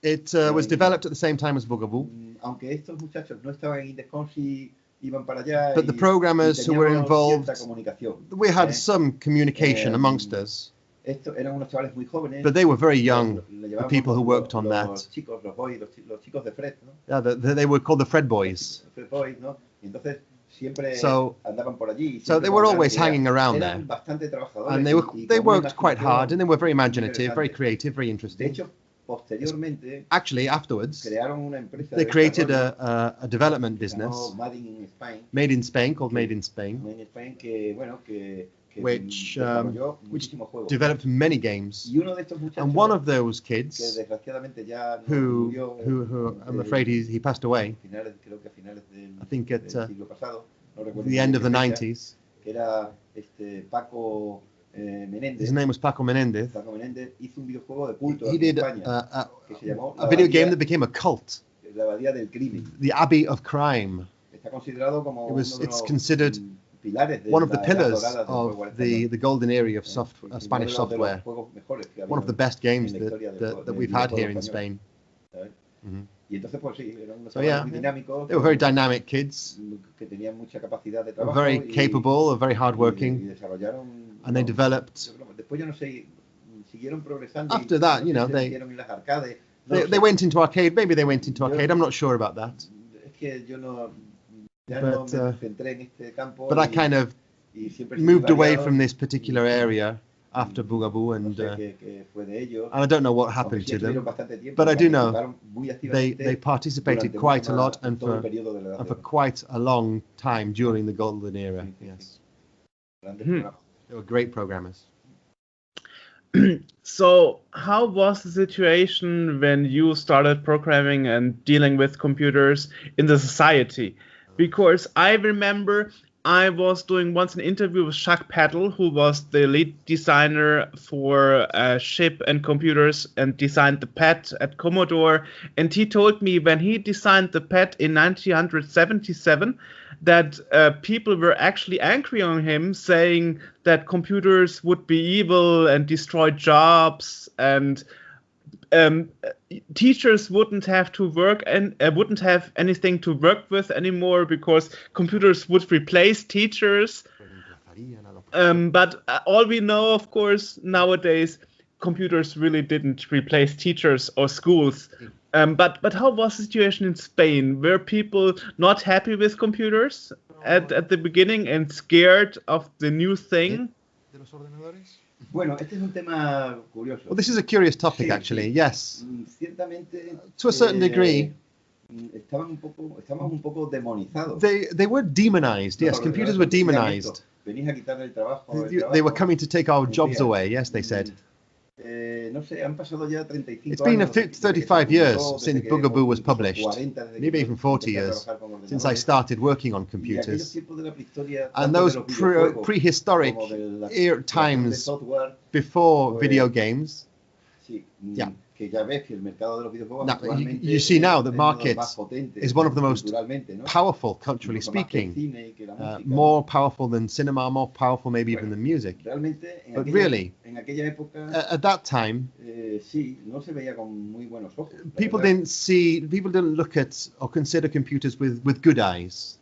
It was developed at the same time as Bugaboo. But the programmers who were involved, we had some communication amongst us. But they were very young, the people who worked on that. Yeah, they were called the Fred Boys. So they were always hanging around there. And they worked quite hard, and they were very imaginative, very creative, very interesting. Actually, afterwards, they created a development business made in Spain, called Made in Spain, which developed many games. And one of those kids, who I'm afraid he passed away, I think at the end of the 90s. His name was Paco Menendez. He did a video game that became a cult, The Abbey of Crime. It's considered one of the pillars of the golden era of Spanish software. One of the best games that we've had here in Spain. So yeah, they were very dynamic kids, very capable, very hardworking, and they developed. After that, they went into arcade. Maybe they went into arcade. I'm not sure about that. But I kind of moved away from this particular area after Bugaboo, and I don't know what happened to them, but I do know they participated quite a lot and for quite a long time during the golden era. Yes, they were great programmers. So how was the situation when you started programming and dealing with computers in the society? Because I remember I was doing once an interview with Jacques Paddle, who was the lead designer for Ship and Computers and designed the PET at Commodore. And he told me when he designed the PET in 1977 that people were actually angry on him, saying that computers would be evil and destroy jobs, and teachers wouldn't have to work and wouldn't have anything to work with anymore because computers would replace teachers. But all we know, of course, nowadays, computers really didn't replace teachers or schools. But how was the situation in Spain? Were people not happy with computers at the beginning and scared of the new thing? Bueno, este es un tema curioso. Well, this is a curious topic, actually. Yes. To a certain degree, Estamos un poco demonizados. They were demonized. Yes, computers were demonized. They were coming to take our jobs away. Yes, they said. No sé, han pasado ya 35 It's been 35 years since Bugaboo was published, maybe even 40 years since I started working on computers. And those prehistoric times before video games, yeah. Now, you see now the market is one of the most powerful, culturally speaking, more powerful than cinema, more powerful maybe even than music. But really, at that time, people didn't look at or consider computers with good eyes.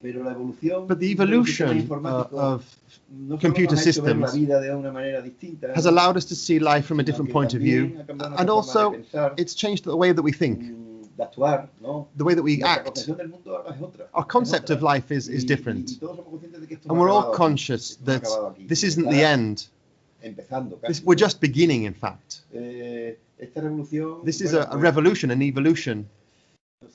But the evolution of computer systems has allowed us to see life from a different point of view, and also it's changed the way that we think. de actuar, ¿no? The way that we Nuestra act. concepción del mundo ahora es otra. Our concept of life is Y different. todos somos conscientes de que esto And no ha we're all acabado aquí, conscious esto no ha that acabado aquí. this isn't Está the end. empezando casi, We're ¿no? just beginning, in fact. Esta revolución, This is bueno, a revolution, an evolution.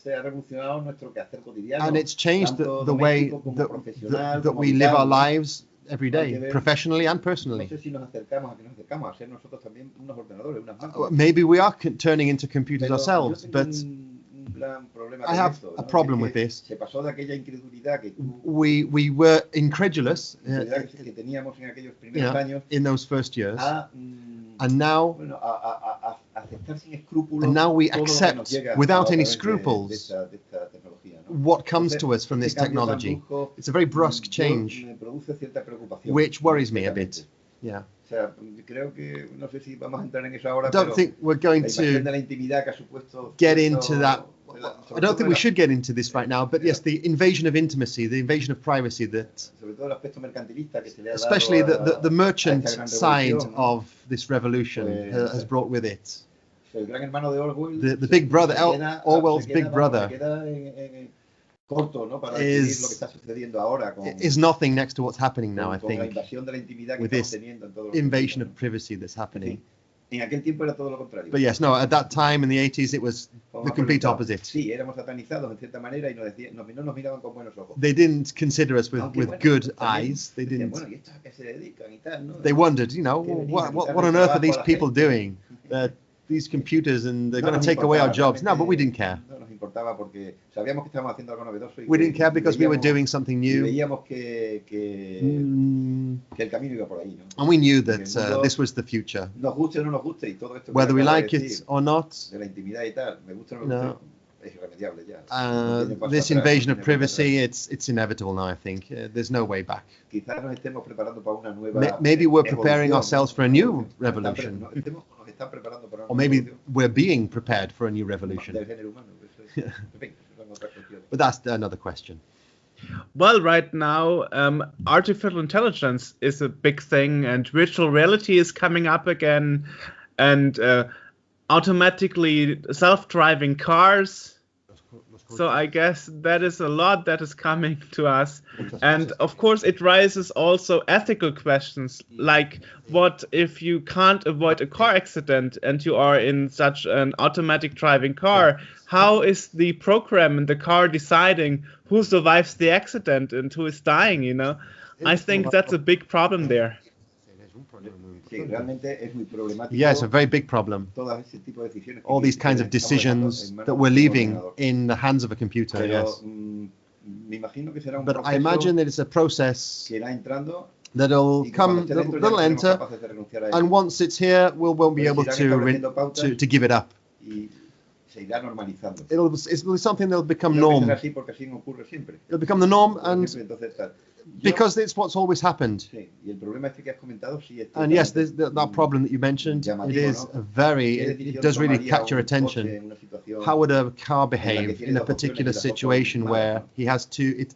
se ha revolucionado nuestro quehacer cotidiano, And it's changed tanto the way doméstico como that, profesional, that como we live our vital, ¿no? lives every day, professionally and No personally. sé si nos acercamos a ser nosotros también unos ordenadores, unas máquinas. Maybe we are turning into computers Pero ourselves, yo tengo but un gran problema I con have esto, a ¿no? problem Es with que this. se pasó de aquella incredulidad que tú we were incredulous que teníamos en aquellos primeros años in those first years, a, and now bueno, a aceptar sin escrúpulos and now we todo lo que accept nos llega without a any través scruples de esta tecnología, ¿no? what comes Entonces, to us from this este cambio tan technology. brusco, It's a very brusque change, me produce cierta preocupación, which worries me a ciertamente. bit. Yeah. O sea, creo que no sé si vamos a entrar en eso ahora, I don't pero think we're going la invasión de to la intimidad que ha supuesto get cierto- into that. I don't think we should get into this right now, but yes, the invasion of intimacy, the invasion of privacy that, sobre todo el aspecto mercantilista que se le ha dado especially the a merchant esta gran side revolución, ¿no? of this revolution Pues, has brought with it. El gran hermano de Orwell, The big brother, Orwell's se big queda, brother, se queda corto, ¿no? Para is- describir lo que está sucediendo ahora con, is nothing next to what's happening now, I con la think, invasión de la intimidad que with estamos this teniendo en todos los invasion sentidos, of privacy that's ¿no? happening. En aquel tiempo era todo lo contrario. But yes, no, at that time in the 80s, it was Como the ha complete preguntado, opposite. Sí, éramos satanizados en cierta manera y no nos miraban con buenos ojos. They didn't consider us with, Aunque, with bueno, good también eyes. They decían, didn't. bueno, ¿y estos a qué se dedican y tal, no? They wondered, you know, Que venían a what quitarle on earth are trabajo these a la people gente. doing? These computers, and they're No going to nos take away our importaba, jobs. No, but we didn't care. No nos importaba porque sabíamos que estábamos haciendo algo novedoso y We que didn't care because we were veíamos- doing something y new. veíamos que el camino iba por ahí, ¿no? And we knew Que el that mundo, this was the future. nos guste o no nos guste y todo esto que Whether we acabo de like it decir, or not, de la intimidad y tal, me gusta o no me No. gusta, es irremediable ya. No tiene paso this atrás, invasion no of tiene paso privacy, atrás. it's inevitable now, I think. There's no way back. Quizás nos estemos preparando para una nueva Maybe we're preparing evolución, ourselves ¿no? for a new Nos revolution. nos están preparando para una Or nueva maybe evolución we're being prepared for a new revolution. del género humano. Eso es, en fin, eso son otras cuestiones. But that's another question. Well, right now, artificial intelligence is a big thing, and virtual reality is coming up again, and automatically self-driving cars. So I guess that is a lot that is coming to us. And of course, it raises also ethical questions, like what if you can't avoid a car accident and you are in such an automatic driving car? How is the program in the car deciding who survives the accident and who is dying, you know? I think that's a big problem there. Sí, realmente es muy problemático. Yeah, it's a very big problem. Todo ese tipo de decisiones que All these kinds of estamos dejando decisions en manos that we're de un leaving ordenador. in the hands of a computer, Pero yes. me imagino que será un But I proceso imagine that it's a process que irá entrando that'll y que cuando come, esté dentro ya that'll no seremos enter, capaces de renunciar a ello. and once it's here, we won't be Pero able se irán estableciendo pautas to give it up. y se irá normalizando. It'll be something that'll become Creo que será norm. así porque así ocurre siempre. It'll become the norm, Por and ejemplo, entonces, tal. because it's what's always happened. Sí, y el problema este que has comentado sí es And yes, totalmente, that problem that you mentioned, it llamativo, is ¿no? a very, ¿Qué it decisión does really tomaría catch your un coche attention. en una situación How would a car en la que behave tiene in a dos opciones particular y las dos son situation malas, where ¿no? he has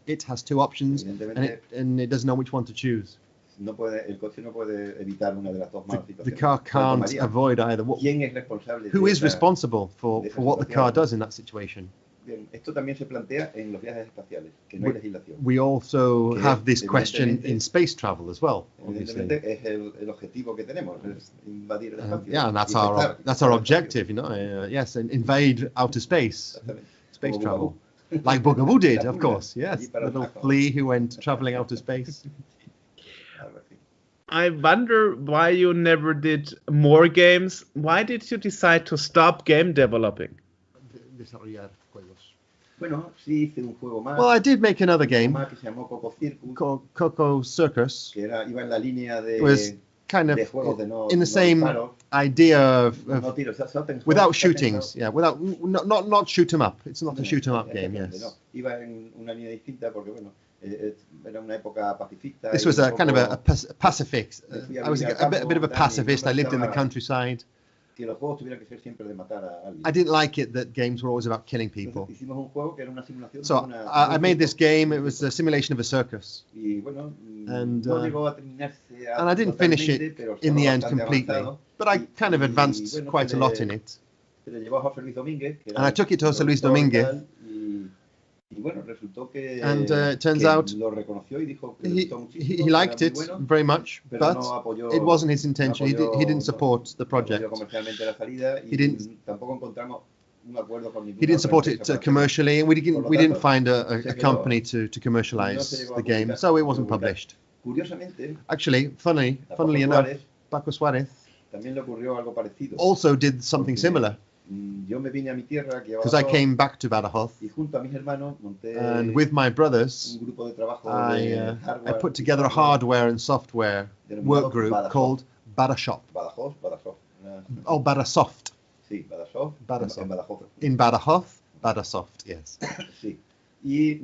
it has two options, and Evidentemente, it doesn't know which one to choose. el coche no puede evitar una de las dos malas The situaciones. car ¿Cuál can't tomaría? avoid either. ¿Quién es responsable Who de is esa- responsible for de esa what the situación? car does in that situation? Bien, esto también se plantea en los viajes espaciales, que no hay legislación. We also Que have this question evidentemente- in space travel as well, obviously. Evidentemente es el objetivo que tenemos, es invadir el espacio. Yeah, and that's infectar our el espacio. objective, you know. Yes, and invade outer space, Exactamente. space Como travel, Bugaboo. like Bugaboo did, La of pulga, course. allí Yes, para el little taco. Flea who went traveling outer space. Algo así. I wonder why you never did more games. Why did you decide to stop game developing? Desarrollar juegos. Bueno, sí hice un juego más. Well, I did make another un juego game, más que se llamó Coco Circus, Coco Circus. que iba en la línea de, It was kind of de juegos de no, in the no same disparos, idea of no tiros, without shootings, yeah, without not shoot 'em up. It's not a shoot 'em up game, exactamente, yes. no. Iba en una línea distinta porque, bueno, era una época pacifista. This y was un a kind of a poco pacifist. I was a bit of a pacifist. I lived in the pensaba countryside. que los juegos tuvieran que ser siempre de matar a alguien. I didn't like it that games were always about killing people. Entonces, hicimos un juego que era una simulación So de una, I made this game. It was a simulation of a circus, y bueno, and, no llegó a terminarse and I didn't finish totalmente, it pero in estaba the end bastante completely. avanzado. But I kind of Y, advanced bueno, quite se a le- lot in it. se le llevó a José Luis Domínguez, que era And I took it to José Luis productor y Domínguez. tal, y bueno, resultó que, And it turns que out lo reconoció y dijo que le he, gustó muchísimo, he que liked era it muy bueno, very much, pero but no apoyó, it wasn't his no intention. He apoyó, didn't support the no apoyó project. comercialmente la salida y He didn't- tampoco encontramos un acuerdo con He ninguna didn't otra support empresa it para hacerlo. commercially, and Por lo we didn't tanto, find se a quedó, company to no se commercialize llegó a the game, publicar, so it se wasn't publicar. published. Curiosamente, Actually, funnily a Paco enough, Suárez Paco Suárez también le ocurrió algo parecido. also did something Porque, similar, yo me vine a mi tierra, que a because I Badajoz, came back to Badajoz, y junto a mis hermanos monté and with my brothers, un grupo de trabajo I de hardware put y together a software hardware and software denominado work group Badajoz. called Badasoft. Badajoz. Oh, Badasoft. Sí, Badajoz. Badajoz. En Badajoz. In Badajoz, Badasoft, yes. Sí. Y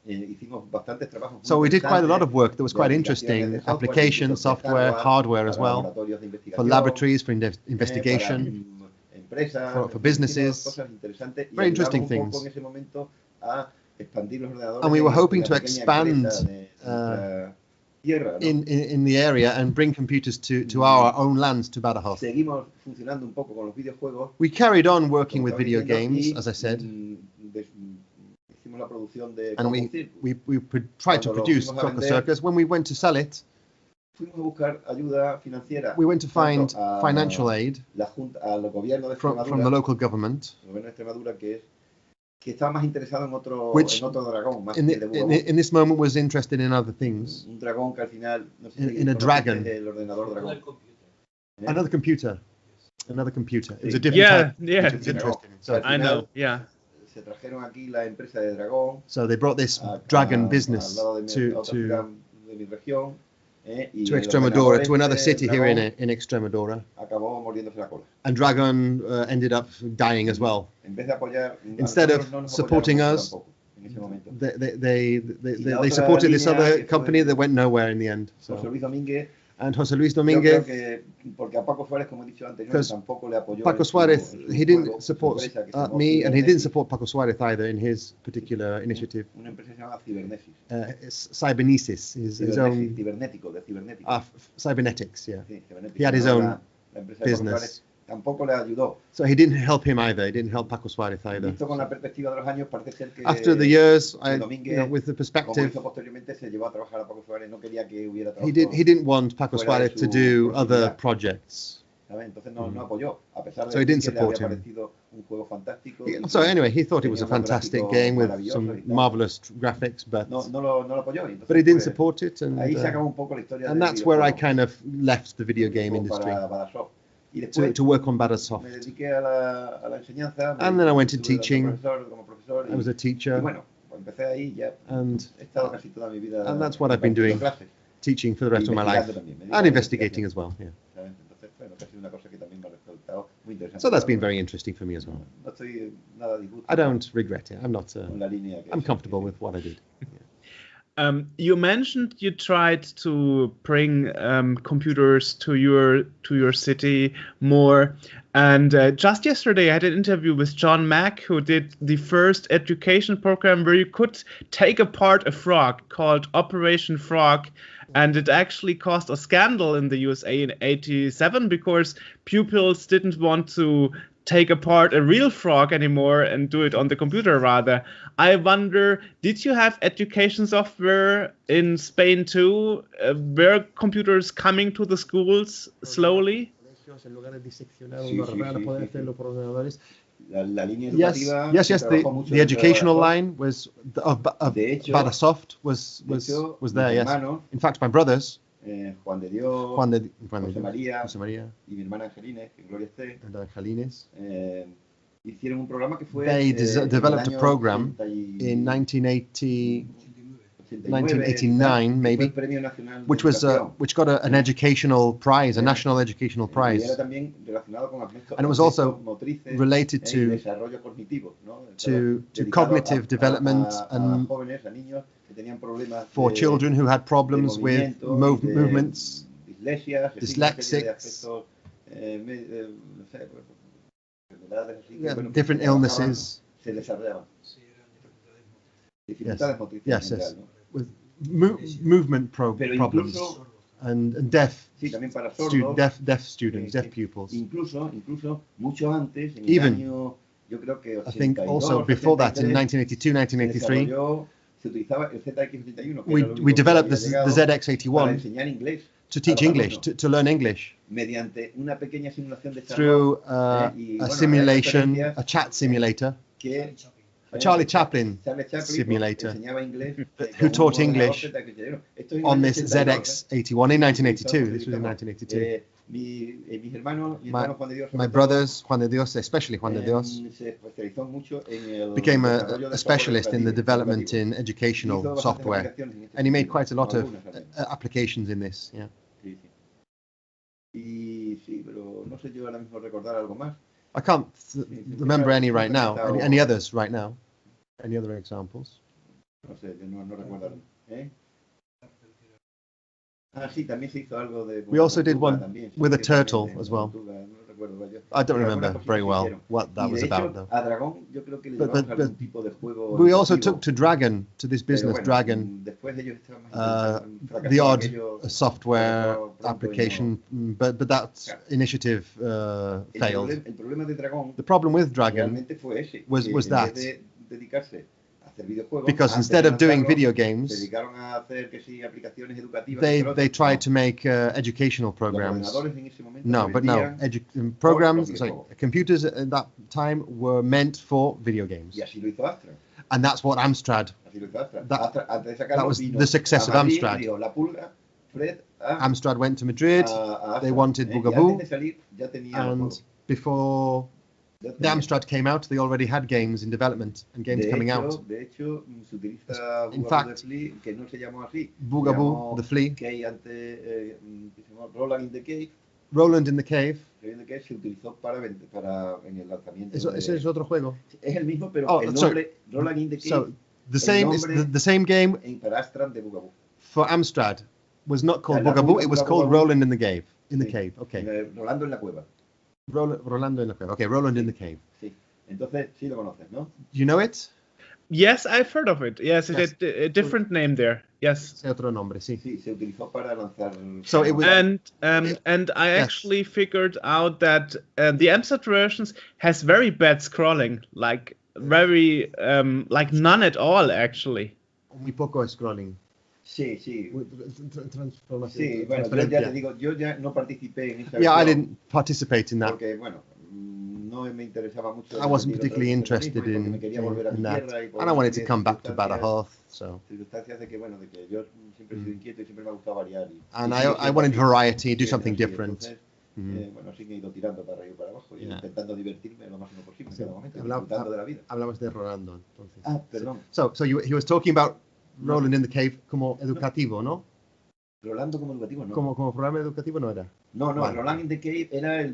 hicimos bastantes trabajos. So we did quite a lot of work that was de quite aplicaciones de interesting, software, application, incluso de software, hardware as para well, laboratorios de for investigación, laboratories, for para, investigation. empresas, for businesses. hicimos cosas interesantes y Very interesting ayudamos un poco things. en ese momento a expandir los ordenadores And we were en la hoping to pequeña expand empresa de nuestra tierra, ¿no? in the area and bring computers to our own lands, to Badajoz. Seguimos funcionando un poco con los videojuegos. We carried on working como with estaba video diciendo, games, y, as I said, hicimos la producción de and we tried to produce Coco Circus. When we went to sell it, fuimos a buscar ayuda financiera. we went to find tanto a financial aid la junta, al gobierno de from Extremadura, the local government. el gobierno de Extremadura, que estaba más interesado en otro Which, dragón, más in, que el de Bugaboo. in this moment, was interested in other things. Un dragón que al final, no sé si In a dragon. el ordenador dragón. Another computer. Another computer. It was a Sí. different type. Yeah. Which was interesting. So, I know. Yeah. Se trajeron aquí la empresa de dragón. so they brought this Al dragon business lado de mi, to otra ciudad de mi región. Y to el Extremadura, ordenador to another este, city here in Extremadura. acabó mordiéndose la cola. And Dragon ended up dying as well. En vez de apoyar, Instead of no nos supporting apoyaron us, tampoco en ese momento. They supported this other company that went nowhere in the end. José So. Luis Domínguez, And José Luis yo creo Domínguez, que, porque a Paco Suárez, como he dicho antes, Because tampoco le apoyó Paco en su- Suárez, en su he juego, didn't su support empresa que se llamó me, and he didn't Cibernesis, support Paco Suárez either in his particular initiative. una empresa que se llama Cibernesis. It's Cybernesis, his own Cibernético, de cibernético. cybernetics, yeah. Sí, cibernético. He had his No, own la empresa de Paco business. Suárez tampoco le ayudó. So he didn't help him either. He didn't help Paco Suárez either. Visto con la perspectiva de los años, parece ser que After the years, Domínguez, with the como perspective, hizo posteriormente, se llevó a trabajar a Paco Suárez, no quería que hubiera trabajo. he didn't want Paco fuera de Suárez to su do other proximidad. projects. ¿Sabes? Entonces no apoyó, a pesar de So he didn't que le support había him. parecido un juego fantástico. So anyway, he thought it was a tenía unos fantastic gráficos game with maravillosos some y tal. marvelous graphics, but No lo apoyó. Y entonces, but he didn't pues, support it, ahí se acabó and un poco la historia and del that's where I videojuego. kind of left the video game Videojuego industry para Badajoz. Y después to work on me Badasoft. dediqué a la enseñanza. And then I went to estuve dando teaching. como profesor, I was a y teacher, bueno, pues empecé ahí ya. and He estado casi toda mi vida. and that's what I've been impartiendo doing. clases, teaching for the rest of my life, investigando también, me dedico a and la investigating investigación, as well. Yeah. ¿sabes? Entonces, bueno, que ha sido una cosa que también me ha resultado muy interesante. So that's been Pero very interesting for me as well. no estoy nada disgusto I don't regret it. I'm not. con la línea que I'm comfortable with what I did. You mentioned you tried to bring computers to your city more, and just yesterday I had an interview with John Mack, who did the first education program where you could take apart a frog called Operation Frog, and it actually caused a scandal in the USA in '87 because pupils didn't want to take apart a real frog anymore and do it on the computer rather. I wonder, did you have education software in Spain too? Were computers coming to the schools slowly? La línea Yes, educativa yes. se trabajó mucho The dentro de educational Badajoz. line was of De hecho- Badasoft was mis there. Yes. hermanos, In fact, my brothers, Juan de Dios José María y mi hermana Angelines, que en gloria esté, and Angelines, hicieron un programa que fue they en el developed a año program 80 y- in 1980, 89, maybe, que fue el Premio Nacional de which was Educación. which got an educational prize, a Yeah. national educational Y prize, era también relacionado con aspectos, And it was also aspectos motrices related y to desarrollo cognitivo, ¿no? to Dedicado cognitive development a and jóvenes, a niños que tenían problemas for de- children who had de problems with movimiento y de movements, dislexia, una serie de dyslexics, aspectos, no sé, enfermedades así que, yeah, bueno, que different se trabajaban, illnesses. se desarrollaban. Yes, Dificultades motrices yes, en yes. general, ¿no? With movement Pero problems. incluso and deaf, Sí, también para sordos. deaf students, deaf pupils. Incluso mucho antes, en Even, el año, yo creo que 82, I think also before that, in 1982, 1983, se utilizaba el ZX81, que we developed the para ZX81 enseñar inglés to teach English, to learn English, mediante una pequeña simulación de through a simulation, a chat simulator, que a Charlie Chaplin simulator, who taught English on this ZX81 in 1982. This was in 1982. My brothers, Juan de Dios, especially Juan de Dios, became a specialist in the development in educational software, and he made quite a lot of applications in this. Yeah. I can't remember any right now. Any others right now? Any other examples? No sé, no recuerdo. Sí, también se hizo algo de... We also did one with a turtle as well. I don't remember very well what that was about, though. But we also took to Dragon, to this business, Dragon, the odd software application, but that initiative failed. The problem with Dragon was that because instead of doing video games, they tried to make educational programs. No, but no, programs, sorry, computers at that time were meant for video games. And that's what Amstrad, that was the success of Amstrad. Amstrad went to Madrid, they wanted Bugaboo, and before the Amstrad came out, they already had games in development and games coming out. In fact, Bugaboo, the Flea, Roland in the Cave. Ese es otro juego. Es el mismo, pero el nombre Roland in the Cave. So the same game for Amstrad was not called Bugaboo, it was called Roland in the Cave. In the cave, okay. Rolando en la cueva. Rolando in the Cave. Okay, Roland in the Cave. Sí. Entonces sí lo conoces, ¿no? You know it? Yes, I've heard of it. Yes, it had a different name there. Yes. Otro nombre, sí. Sí, se utilizó para lanzar. So it was. And I actually figured out that the Amstrad versions has very bad scrolling, like very like none at all actually. Muy poco scrolling. Sí. Sí, bueno, yo ya te digo, yo ya no participé en esa I didn't participate in that. Porque, bueno, no me interesaba mucho. I wasn't particularly interested in that. And I wanted to come back to Badajoz, so. Circunstancias de que, bueno, de que yo siempre he sido inquieto y siempre me ha gustado variar. And I wanted variety, do something different. Bueno, sí que he ido tirando para arriba y para abajo y intentando divertirme lo máximo posible en cada momento, disfrutando de la vida. Hablamos de Rolando, entonces. Perdón. So he was talking about Roland in the Cave como educativo, ¿no? Rolando como educativo, no. Como programa educativo no era. No, vale. Roland in the Cave era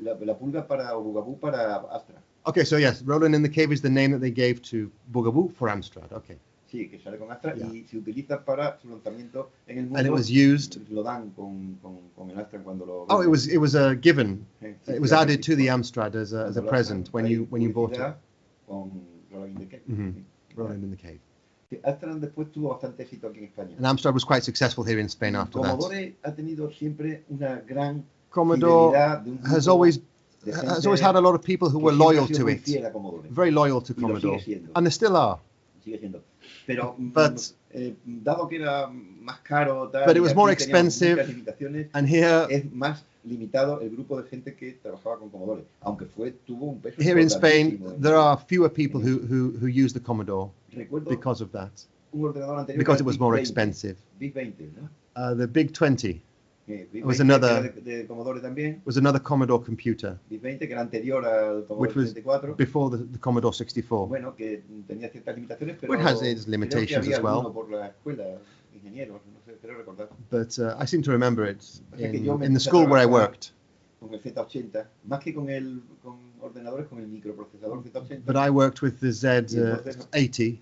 la pulga para Bugaboo para Astra. Okay, so yes, Roland in the Cave is the name that they gave to Bugaboo for Amstrad. Okay. Sí, que sale con Astra y se utiliza para su lanzamiento en el mundo. And it was used. Lo dan con el Astra cuando lo. Oh, it was a given. It was added to the Amstrad as a present when you bought it. Con Roland in the Cave. Roland in the Cave. Amstrad después tuvo bastante éxito aquí en España. And Amstrad was quite successful here in Spain after that. Commodore ha tenido siempre una gran Commodore has always had a lot of people who were loyal to it, very loyal to Commodore, and they still are. But dado que era más caro, but it was more expensive, and here es más limitado el grupo de gente que trabajaba con Commodore, aunque tuvo un peso. Here in Spain, there are fewer people who use the Commodore because of that, because it was more expensive. The Big 20 was another Commodore computer, which was before the Commodore 64. It has its limitations as well. But I seem to remember it in the school where I worked. But I worked with the Z80,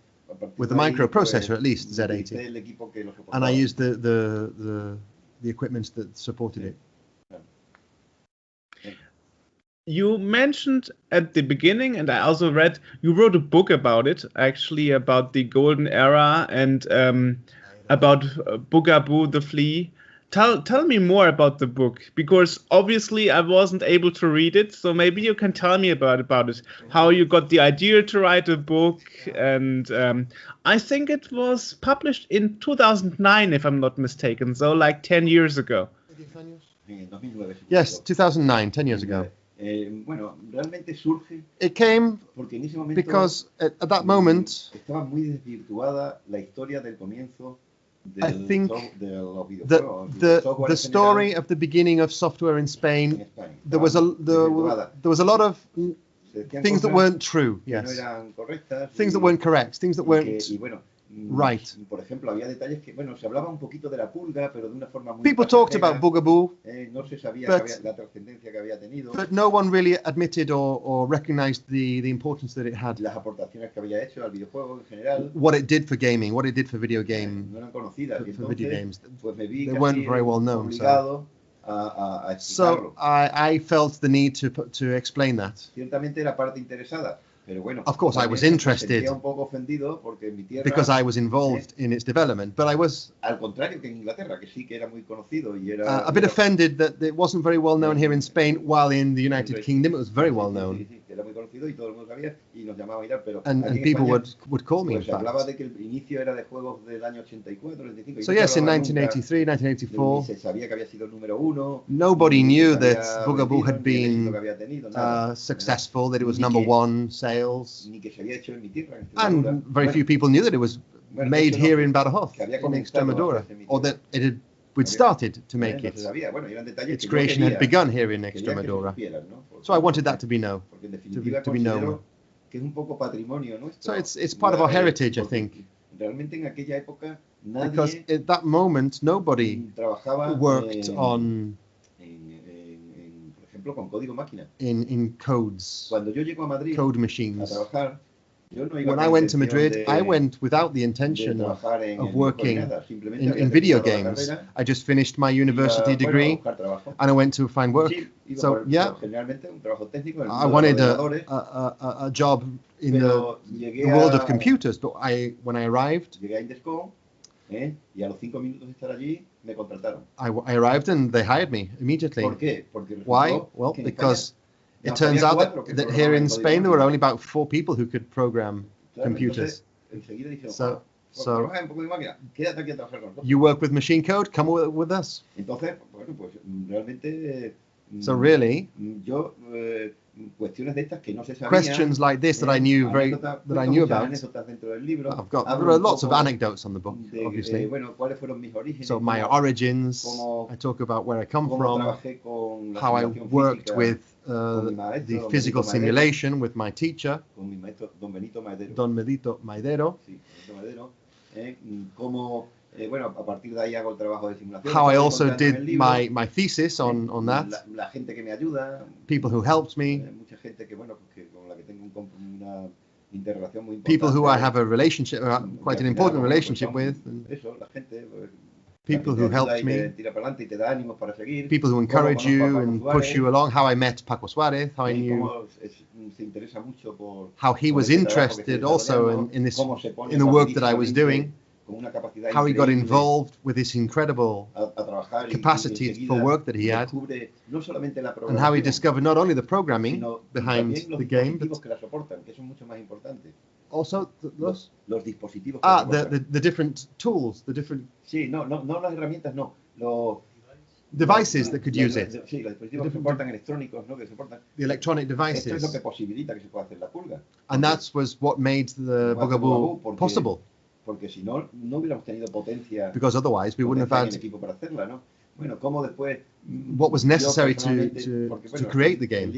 with the microprocessor at least, Z80, and I used the equipment that supported it. You mentioned at the beginning, and I also read, you wrote a book about it, actually, about the golden era and about Bugaboo, the Flea. Tell me more about the book, because obviously I wasn't able to read it, so maybe you can tell me about it. How you got the idea to write a book, and I think it was published in 2009, if I'm not mistaken, so like 10 years ago. Yes, 2009, 10 years ago. Bueno, realmente surge It came porque en ese momento because at that moment estaba muy desvirtuada la historia del comienzo I think de los the videojuegos, the story of the beginning of software in Spain, there was a lot of things that weren't true, yes, things that weren't correct, things that weren't right. Por ejemplo, había detalles que, bueno, se hablaba un poquito de la pulga, pero de una forma muy People talked about Bugaboo, no se sabía la trascendencia que había tenido, but no one really admitted or recognized the importance that it had. Las aportaciones que había hecho al videojuego en general, what it did for gaming, what it did for video game, no eran conocidas, for video games. Pues me vi they weren't very well known. So I felt the need to explain that. Ciertamente era parte interesada. Pero bueno, of course, I was interested un poco ofendido porque en mi tierra, because I was involved in its development, but I was al contrario que en Inglaterra, que sí que era muy conocido y era a bit offended that it wasn't very well known here in Spain, while in the United Kingdom it was very well known. Sí, era muy conocido y todo el mundo sabía y nos llamaba a mirar, pero and people España, would call me. Pues se hablaba de que el inicio era de juegos del año 84, 85. So yes, in 1983, 1984, se sabía que había sido el número uno. Nobody knew that Boga-Boo had been successful, that it was number one sales. Ni que se había hecho en mi tierra, and very few people knew that it was made here in Badajoz, in Extremadura, or that we'd started to make it. Its creation had begun here in Extremadura. So I wanted that to be known. So it's part of our heritage, I think. Because at that moment, nobody worked on in codes, code machines. When I went to Madrid, I went without the intention of working in video games. I just finished my university degree and I went to find work. So yeah, I wanted a job in the world of computers, but when I arrived, I arrived and they hired me immediately. Why? Well, because it turns out that here in Spain there were only about 4 people who could program computers. So you work with machine code, come with us. So really, questions like this that I knew about. There are lots of anecdotes on the book, obviously. So my origins, I talk about where I come from, how I worked with the physical simulation with my teacher, Don Melito Maidero. How I also did my thesis on that. People who helped me. People who I have a relationship, quite an important relationship with. People who helped me. People who encourage you and push you along. How I met Paco Suarez. How I knew. How he was interested also in the work that I was doing. How he got involved with this incredible capacity for work that he had, and how he discovered not only the programming behind the game, but also the different tools, the different devices that could use it. The electronic devices. And that was what made the Boga-Boo possible. Because otherwise we wouldn't have had what was necessary to create the game.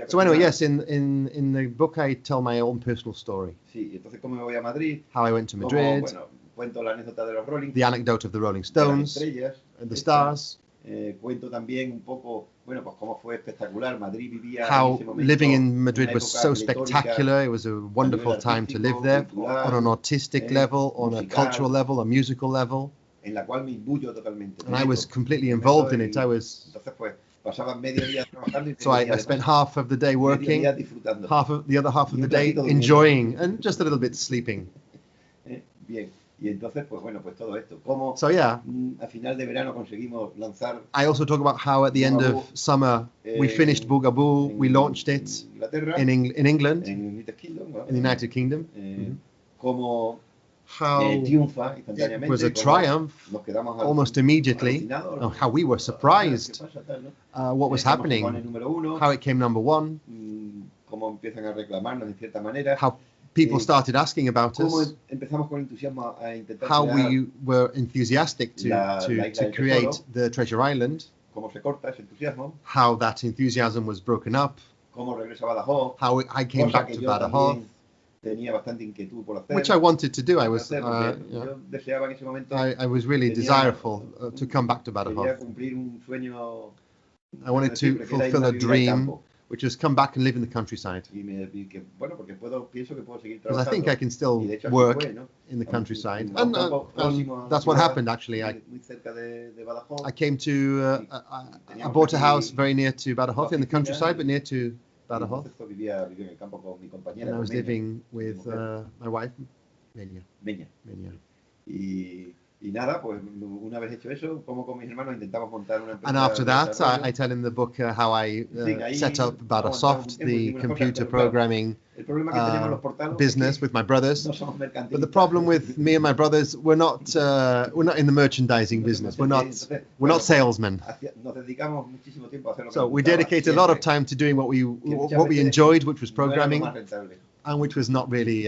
So anyway, yes, in the book I tell my own personal story. How I went to Madrid, the anecdote of the Rolling Stones, and the stars. How living in Madrid was so spectacular. It was a wonderful time to live there, on an artistic level, on a cultural level, a musical level. And I was completely involved in it. So I spent half of the day working, the other half of the day enjoying, and just a little bit sleeping. Y entonces, pues bueno, pues todo esto. Cómo So yeah, a final de verano conseguimos lanzar I also talk about how at the end of summer we finished Bugaboo, we launched it Inglaterra, in England, en United Kingdom, ¿no? in the United Kingdom. Cómo How triunfa it instantáneamente, was a cómo triumph nos quedamos almost immediately, alucinados, how we were surprised ¿qué pasa, tal, no? what was Cómo se happening, pone número uno, how it came number one, cómo empiezan a reclamarnos de cierta manera, how people started asking about cómo us, empezamos con entusiasmo a intentar how crear we were enthusiastic la to isla del create tesoro, the Treasure Island, cómo se corta ese entusiasmo, how that enthusiasm was broken up, cómo regresa a Badajoz, how I came cosa back que to yo Badajoz, también tenía bastante inquietud por hacer. which I wanted to do. I was, Yo deseaba en ese momento, I was really desireful to come back to quería Badajoz. cumplir un sueño, I wanted to fulfill a dream, which was come back and live in the countryside. y que, bueno, porque pienso que puedo seguir Because I think I trabajando. can Y still de hecho así work fue, ¿no? in the countryside. A un campo próximo a And la that's what ciudad, happened, actually. muy cerca de Badajoz. I came to, I bought a house very near to Badajoz, in the countryside, but near to Badajoz. Entonces vivía en el campo con mi compañera. And I con was Meña, living mi with mujer, my wife, Meña. Meña. Meña. Y nada, pues una vez hecho eso, como con mis hermanos intentamos montar una empresa. And after de that, desarrollo. I tell in the book how I ahí set up aguantamos Badasoft, un tiempo, the hicimos unas computer cosas, pero claro, programming el problema que tenemos los Portalos business es que with my brothers. no somos But the mercantilistas. problem with me and my brothers, we're not in the merchandising business. We're not salesmen. Nos dedicamos muchísimo tiempo a hacer lo que So nos we gustaba, dedicated a lot of siempre, time to doing what que we muchas veces enjoyed, which was no era lo programming, más rentable. and which was not really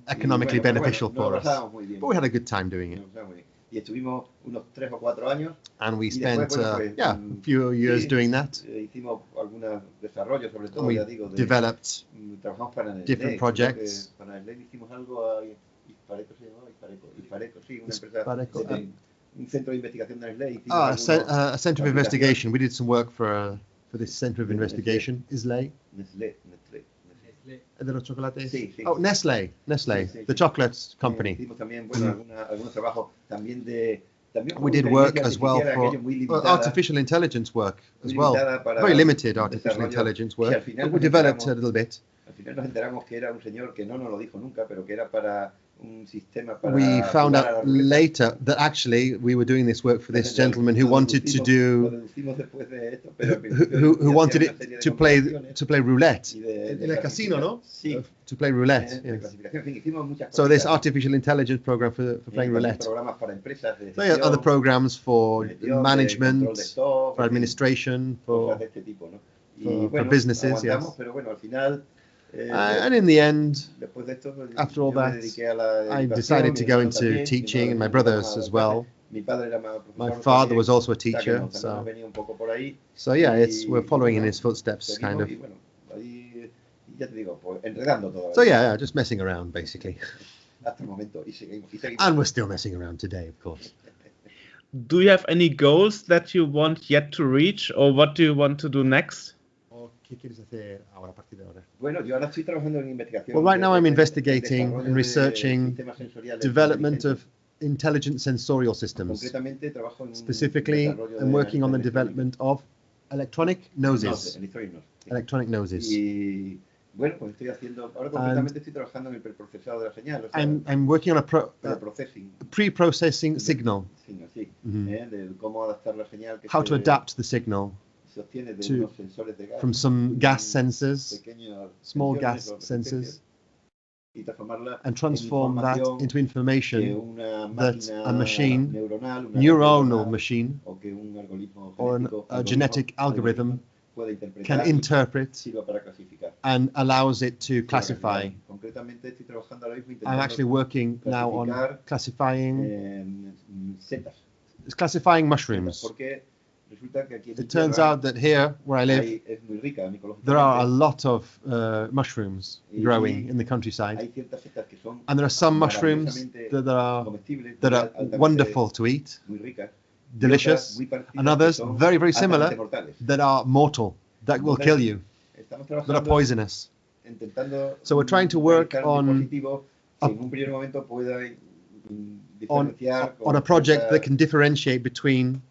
economically Pero beneficial nos lo for us. pasábamos muy bien. But we had a good time doing it. Nos lo pasábamos muy bien. Y estuvimos unos 3 o 4 años. And we Y spent después, a few years doing that. Hicimos algunos desarrollos, sobre todo, And we ya digo, developed trabajamos para Nestlé. different projects. Para Nestlé hicimos algo a Hispareco, se llamaba Hispareco, sí, una empresa, Hispareco, un centro de investigación de Nestlé. Hicimos a center of investigation. We did some work for this center of investigation. Nestlé. Nestlé. De los chocolates. Sí. Oh, Nestlé, Sí. the chocolate company. Hicimos también, bueno, algunos trabajos también de. We did work as well for artificial intelligence work as well. Very limited artificial intelligence work, but we developed a little bit. Al final nos enteramos que era un señor que no nos lo dijo nunca, pero que era para un sistema para. We found out later that actually we were doing this work for this gentleman who wanted to do, who wanted it to play roulette. In a casino, no? Sí. To play roulette. Yes. So this artificial intelligence program for playing roulette. So yeah, other programs for management, for administration, for businesses, yes. And in the end, after all that, I decided to go into teaching, and my brothers as well. My father was also a teacher, so yeah, we're following in his footsteps, kind of. So yeah, just messing around, basically. And we're still messing around today, of course. Do you have any goals that you want yet to reach, or what do you want to do next? Well, right now I'm investigating and researching development of intelligent sensorial systems. Specifically, I'm working on the development of electronic noses. Electronic noses. Bueno, pues estoy haciendo, ahora concretamente estoy trabajando en el preprocesado de la señal. O sea, I'm working on a pre-processing signal. Sí, de cómo adaptar la señal. How to adapt the signal from some gas sensors, small gas sensors, and transform that into information that a machine, neuronal machine, or a genetic algorithm can interpret and allows it to classify. I'm actually working now on classifying mushrooms. It turns out that here, where I live, there are a lot of mushrooms growing in the countryside. And there are some mushrooms that are wonderful to eat, delicious, and others very, very similar that are mortal, that will kill you, that are poisonous. So we're trying to work on a project that can differentiate between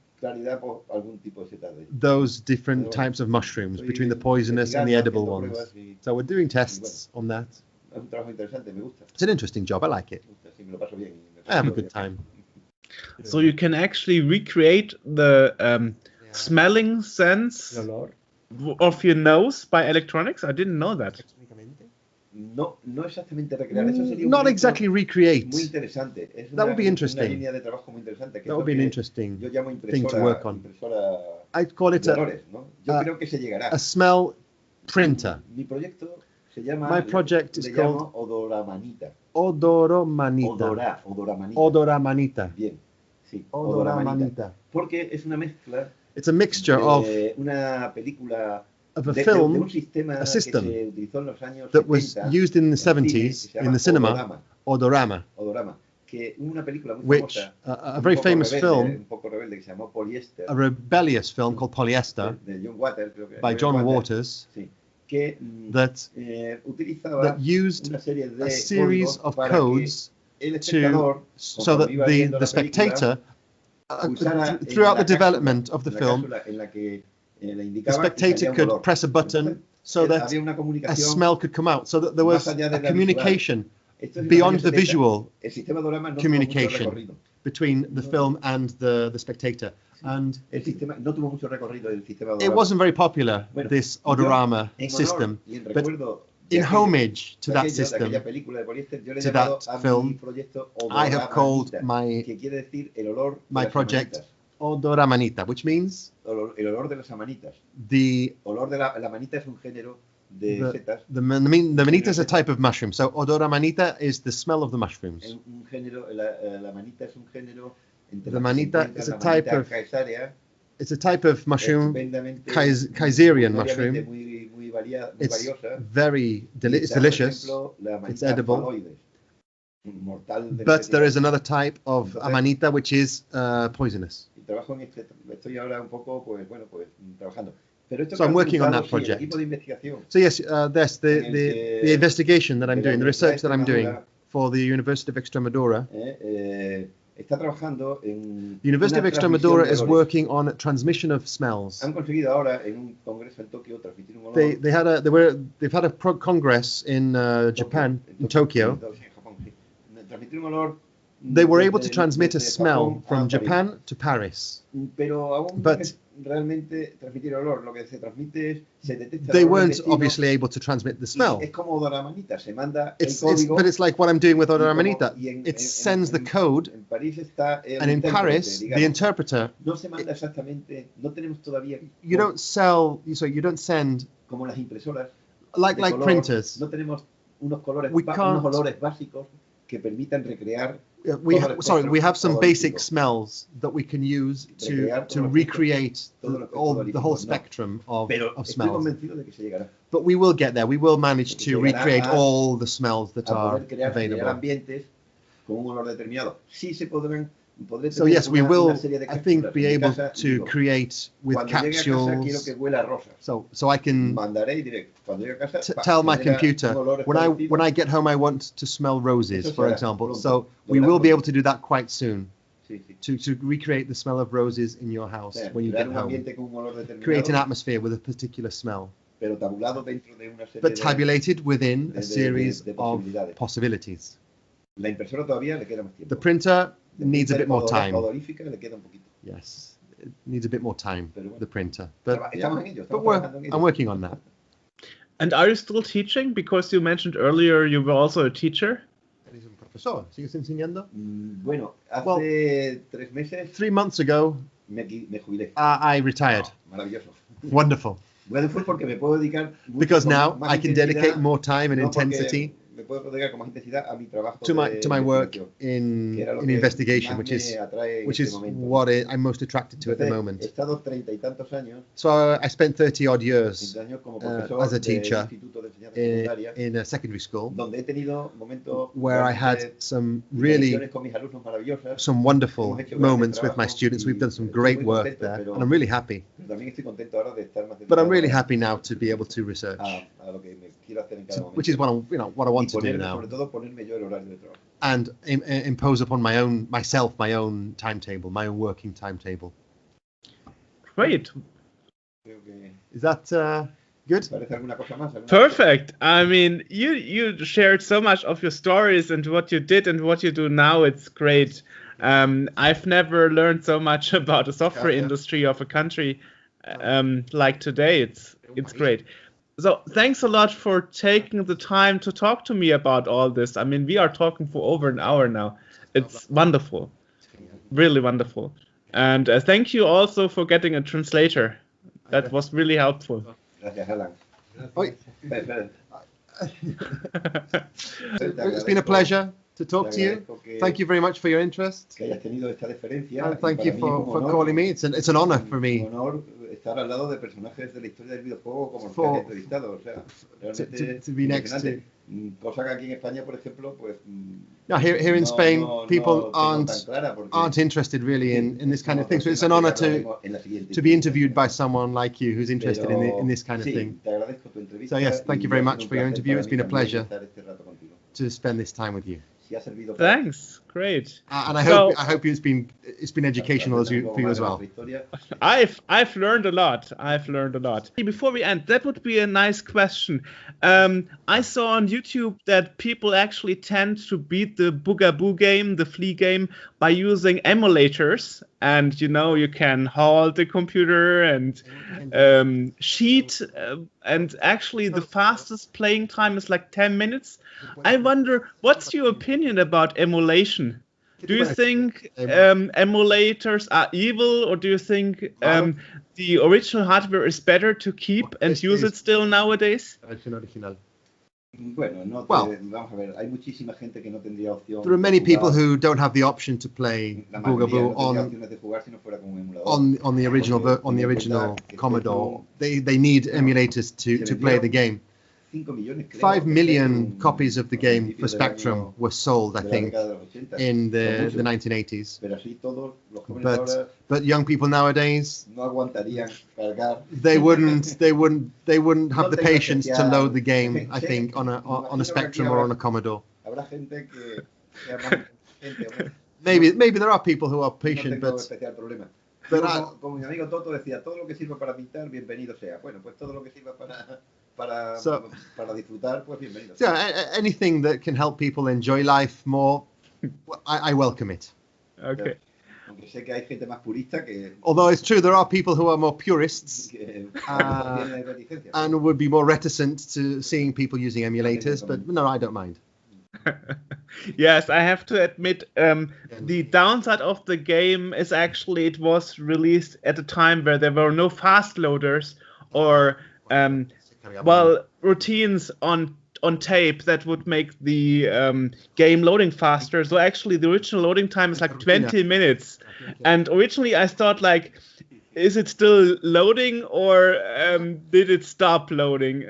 those different types of mushrooms, between the poisonous and the edible ones. So we're doing tests on that. It's an interesting job. I like it. I have a good time. So you can actually recreate the smelling sense of your nose by electronics? I didn't know that. No, no exactamente recrear. Eso sería un Not proyecto exactly recreate. muy interesante. Es That would be una interesting. línea de trabajo muy interesante. Que That es would lo be an que interesting yo llamo thing to work on. impresora I'd call it de olores, ¿no? Yo creo que se llegará. a smell printer. Mi proyecto se llama, My project is called Odoramanita. Odoromanita. Odoramanita. Odoramanita. Bien, sí, Odoramanita. Porque es una mezcla It's a mixture of una película a de film, un sistema a system que se utilizó en los años that was 70 used in the en cine, 70s que se llama in the cinema, Odorama, Odorama, que una película muy which famosa, a un very poco famous rebelde, film, un poco rebelde, que se llamó Polyester, a rebellious film called Polyester de John Waters, creo que by John Waters, sí, que that utilizaba used una serie de a series códigos of para codes que el espectador, so that iba viendo the la película, spectator, pulsara en throughout la the development of the en la film, cápsula en la que, le the indicaba y salía spectator un could olor. press a button so that Había una a comunicación smell could come out, so that there was más allá de a la communication Esto es en beyond los the años 70. visual El sistema Dorama no tuvo mucho communication recorrido. between the film and the spectator. And El sistema no tuvo mucho recorrido del sistema Dorama. it wasn't very popular, Bueno, this yo, Odorama en honor system, y en but recuerdo de in aquello, homage to de that aquello, de system, aquella película de Polyester, yo le he to llamado that a mi film, proyecto I have called Odoramanita, que quiere decir el olor de my las project amanitas. Odoramanita, which means El olor de las amanitas. the Olor de la manita es un género de setas. the manita is a type of mushroom. So Odoramanita is the smell of the mushrooms. Es un género, la manita es un género entre The las que se manita encuentran is a la type manita of caesarea, It's a type of mushroom, estupendamente, Kaiserian notoriamente mushroom. muy It's valiosa. very Y it's está, por delicious, ejemplo, la it's manita edible. faloides, mortal de But there is necesidad. another type of amanita which is poisonous. Y trabajo en estoy ahora un poco, pues bueno, pues trabajando. Pero esto So que I'm ha working on comentado, that sí, el project. equipo de investigación So yes, that's the investigation that I'm de la doing, the Universidad research that I'm doing for the University of Extremadura. Está trabajado en The University of una Extremadura transmisión de is olores. working on transmission of smells. Han conseguido ahora en un congreso en Tokio transmitir un olor. They've had a congress in Japan, in Tokyo. Japón, sí. Transmitir un olor. They were able to desde- transmit a desde smell Japón a from París. Japan to Paris. Pero aún no But es realmente transmitir olor. Lo que se transmite es, se detecta el they olor weren't intestino obviously able to transmit the y smell. es como Odoramanita, se manda It's el código. but it's like what I'm doing with y como- Odoramanita. y It sends the code, En París está el and in intérprete, Paris, the digamos. interpreter, No se manda exactamente, no tenemos todavía you don't send como las impresoras like de color, printers. no tenemos unos colores, We unos can't- olores básicos que permitan recrear We todo el we have some espectro basic odorífico. smells that we can use Recrear to todo el recreate todo el espectro the whole odorífico, no. spectrum of Estoy smells. convencido de que se llegará But we will get there. We will manage Que to llegará recreate a- all the smells that a are poder crear available. ambientes con un olor determinado. Sí se podré So tener yes, we una will, serie de I think, cápsulas be en mi able casa, to digo, create with cuando llegue a casa quiero capsules. que huela a rosas. So I can Mandaré y diré, cuando llegue a casa, tell my genera computer un olor when establecido. I get home I want to smell roses, Eso for será example. pronto. So Lo we verás will be pronto. able to do that quite soon Sí, sí. to recreate the smell of roses in your O house sea, when you crear get un home. ambiente con un olor determinado, Create an atmosphere with a particular smell, pero tabulado dentro de una serie but tabulated within de a series de of posibilidades. possibilities. La impresora todavía le queda más tiempo. The printer La needs a tinta bit more time. odorífica le queda un poquito. Yes, it needs a bit more time, Pero bueno. the printer. But, Estamos en ello, but estamos trabajando en ello. I'm working on that. And are you still teaching? Because you mentioned earlier you were also a teacher. ¿Eres un profesor? ¿Sigues enseñando? Bueno, hace 3 meses 3 months ago, me jubilé. I retired. Maravilloso. Wonderful. Bueno, fue porque me puedo dedicar mucho Because con now más I can intensidad, dedicate more time and no, porque intensity me puedo dedicar con más intensidad a mi trabajo to my work investigación, que era lo in que investigation, más which me is atrae en which este is momento. what I'm most attracted to at the Entonces, moment. he estado 30 y tantos años, So I spent 30 odd years como profesor as a del teacher Instituto de Enseñanza Secundaria, in a secondary school donde he tenido momentos where I had realmente some de really conexiones con mis alumnos maravillosas. some wonderful Hemos hecho moments grandes with my trabajos students. We've y done some estoy great muy work contento, there, pero- and I'm really happy. Pero también estoy contento ahora de estar más But I'm dedicado really happy now to be able to research, a lo que me quiero hacer en cada momento. which is what I want to do Ponerme, now, sobre todo ponerme yo el horario de trabajo. and impose upon my own timetable, my own working timetable. Great. Creo que Is that Good. Perfect. I mean, you shared so much of your stories and what you did and what you do now. It's great. I've never learned so much about the software industry of a country like today. It's great. So thanks a lot for taking the time to talk to me about all this. I mean, we are talking for over an hour now. It's wonderful. Really wonderful. And thank you also for getting a translator. That was really helpful. Gracias, Alan. It's been a pleasure to talk to you. Thank you very much for your interest. And thank you for calling me. It's an honor for me. Estar al lado de personajes de la historia del videojuego como los que has entrevistado, o sea, realmente to be next to. Cosa que aquí en España, por ejemplo, pues no, here in Spain, people aren't interested really in this kind of thing. So it's an honor to be interviewed by someone like you who's interested in this kind of thing. So yes, thank you very much for your interview. It's been a pleasure to spend this time with you. Thanks, great. And I hope it's been educational for you as well. I've learned a lot. Before we end, that would be a nice question. I saw on YouTube that people actually tend to beat the Bugaboo game, the Flea game, by using emulators. And you can halt the computer and cheat. And actually, the fastest playing time is like 10 minutes. I wonder, what's your opinion about emulation? Do you think emulators are evil, or do you think the original hardware is better to keep and use it still nowadays? Well, there are many people who don't have the option to play Boga-Boo on the original Commodore. They need emulators to play the game. 5 million copies of the game for Spectrum were sold, I think, in the 1980s. But young people nowadays, they wouldn't have the patience to load the game, I think, on a Spectrum or on a Commodore. Maybe there are people who are patient, but como mi amigo Toto decía, todo lo que sirva para pintar, bienvenido sea. Bueno, pues todo lo que sirva para disfrutar, pues bienvenido sea. Yeah, anything that can help people enjoy life more, I welcome it. Okay. Aunque sé que hay gente más purista que... Although it's true, there are people who are more purists and would be more reticent to seeing people using emulators, but no, I don't mind. Yes, I have to admit, the downside of the game is actually it was released at a time where there were no fast loaders or routines on tape that would make the game loading faster. So actually the original loading time is like 20 minutes. And originally I thought like, is it still loading or did it stop loading?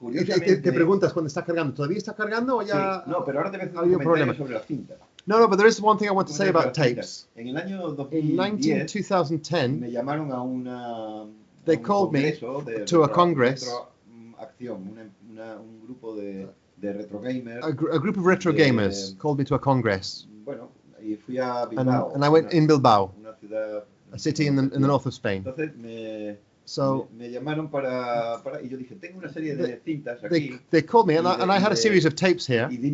Te preguntas cuando está cargando, ¿todavía está cargando o ya? Sí, no, pero ahora te voy a hacer un comentario sobre las cintas. No, but there is one thing I want to say about tapes. En el año 2010, me llamaron a una they called me to a congress. Un grupo de retro gamers. A group of retro gamers called me to a congress. Bueno, y fui a Bilbao. And I went in Bilbao, ciudad, a city in the north of Spain. Entonces me llamaron y yo dije, tengo una serie de cintas aquí. They called me and I had a series of tapes here. Y de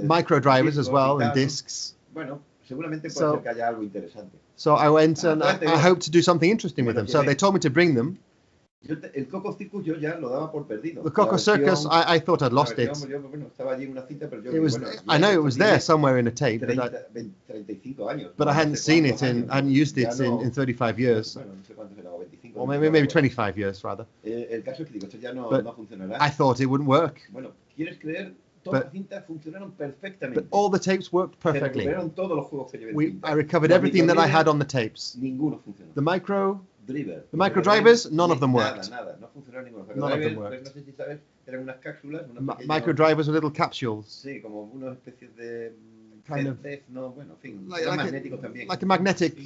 microdrivers as well and discs. Bueno, seguramente puede ser que haya algo interesante. So I went and I hoped to do something interesting with them. So they told me to bring them. El Coco Circus yo ya lo daba por perdido. The Coco Circus, I thought I'd lost it. Estaba allí en una cinta, pero I know it was there somewhere in a tape, but I hadn't seen it I hadn't used it in 35 years. Or maybe 25 years rather. El caso es que digo, esto ya no funcionará. I thought it wouldn't work. Bueno, ¿quieres creer? Todas las cintas funcionaron perfectamente. But all the tapes worked perfectly. Todos los juegos que llevé I recovered everything that I had on the tapes. Ninguno funcionó. The microdrivers, none of them worked. Nada, no funcionaron ninguno. None of them worked. No sé si sabes, eran unas cápsulas. Microdrivers were little capsules. Sí, como unas especies de... Kind of... No, bueno, en fin. Eran magnéticos también. Like a magnetic...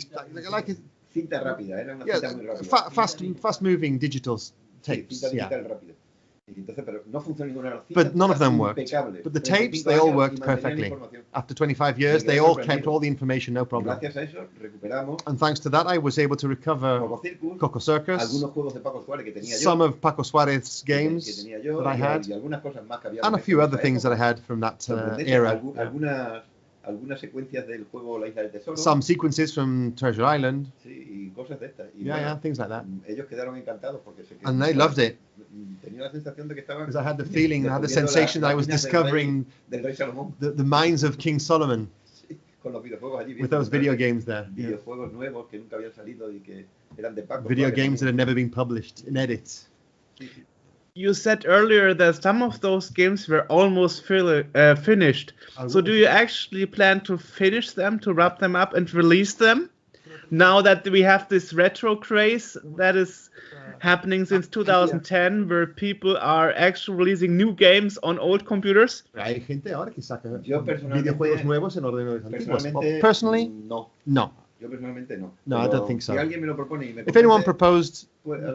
Like a, cinta rápida, era una cinta muy rápida. Fast moving digital tapes. Cinta digital rápida. But none of them worked. But the tapes, they all worked perfectly. After 25 years, they all kept all the information, no problem. And thanks to that, I was able to recover Coco Circus, some of Paco Suarez's games that I had, and a few other things that I had from that era. Some sequences from Treasure Island. Yeah, things like that. And they loved it. Because I had the feeling, I had the sensation that I was discovering the minds of King Solomon with those video games there. Yeah. Video games that had never been published in edits. You said earlier that some of those games were almost finished. So do you actually plan to finish them, to wrap them up and release them? Now that we have this retro craze that is happening since 2010, where people are actually releasing new games on old computers? Hay gente ahora que saca videojuegos nuevos en ordenadores antiguos. Personally, no. Yo personalmente no. No, I don't think so. Si alguien me lo propone y me if anyone proposed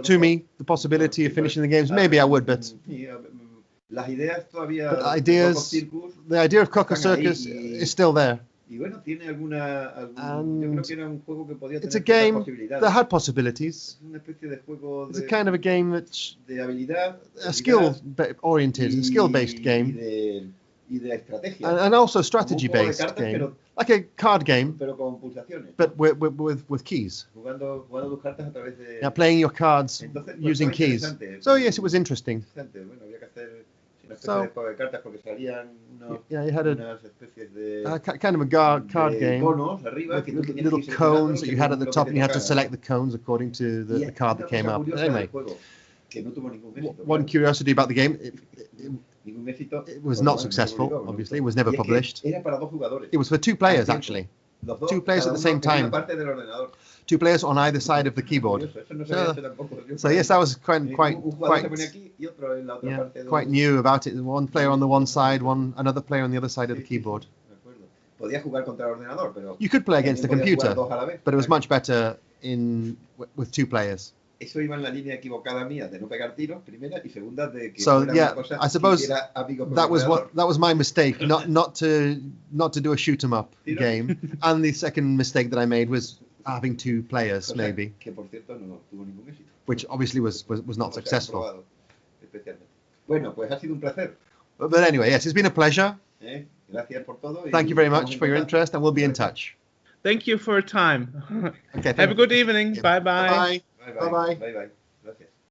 to me the possibility of finishing the games, maybe I would, but las ideas todavía, the idea of Coco Circus is still there. Y bueno, tiene alguna yo creo que era un juego que podía it's a game that had possibilities. Es una especie de juego it's a kind of a game that's de habilidad, a skill-oriented, a skill-based game. Y de estrategia. And also strategy-based game. Like a card game, pero con pulsaciones. But with keys. Jugando tus cartas a través de... Yeah, playing your cards using keys. So yes, it was interesting. Bueno, había que hacer una especie de juego de cartas porque salían you had unas especies de kind of a card game conos arriba, with little cones that you had at the top, and you had to select the cones according to the card that came up. Anyway, one curiosity about the game. It was not successful, obviously. It was never published. It was for 2 players, actually. 2 players at the same time. 2 players on either side of the keyboard. So yes, that was quite new about it. One player on the one side, another player on the other side of the keyboard. You could play against the computer, but it was much better with 2 players. Eso iba en la línea equivocada mía de no pegar tiros, primera, y segunda de que I suppose that was my mistake, not to do a shoot 'em up game. And the second mistake that I made was having 2 players, maybe. Que por cierto no tuvo ningún éxito. Which obviously was not successful. Bueno, pues ha sido un placer. But anyway, yes, it's been a pleasure. Gracias por todo. Thank you very much for your interest, and we'll be in touch. Thank you for your time. Okay. Have a good evening. Bye-bye. Bye-bye. Bye bye.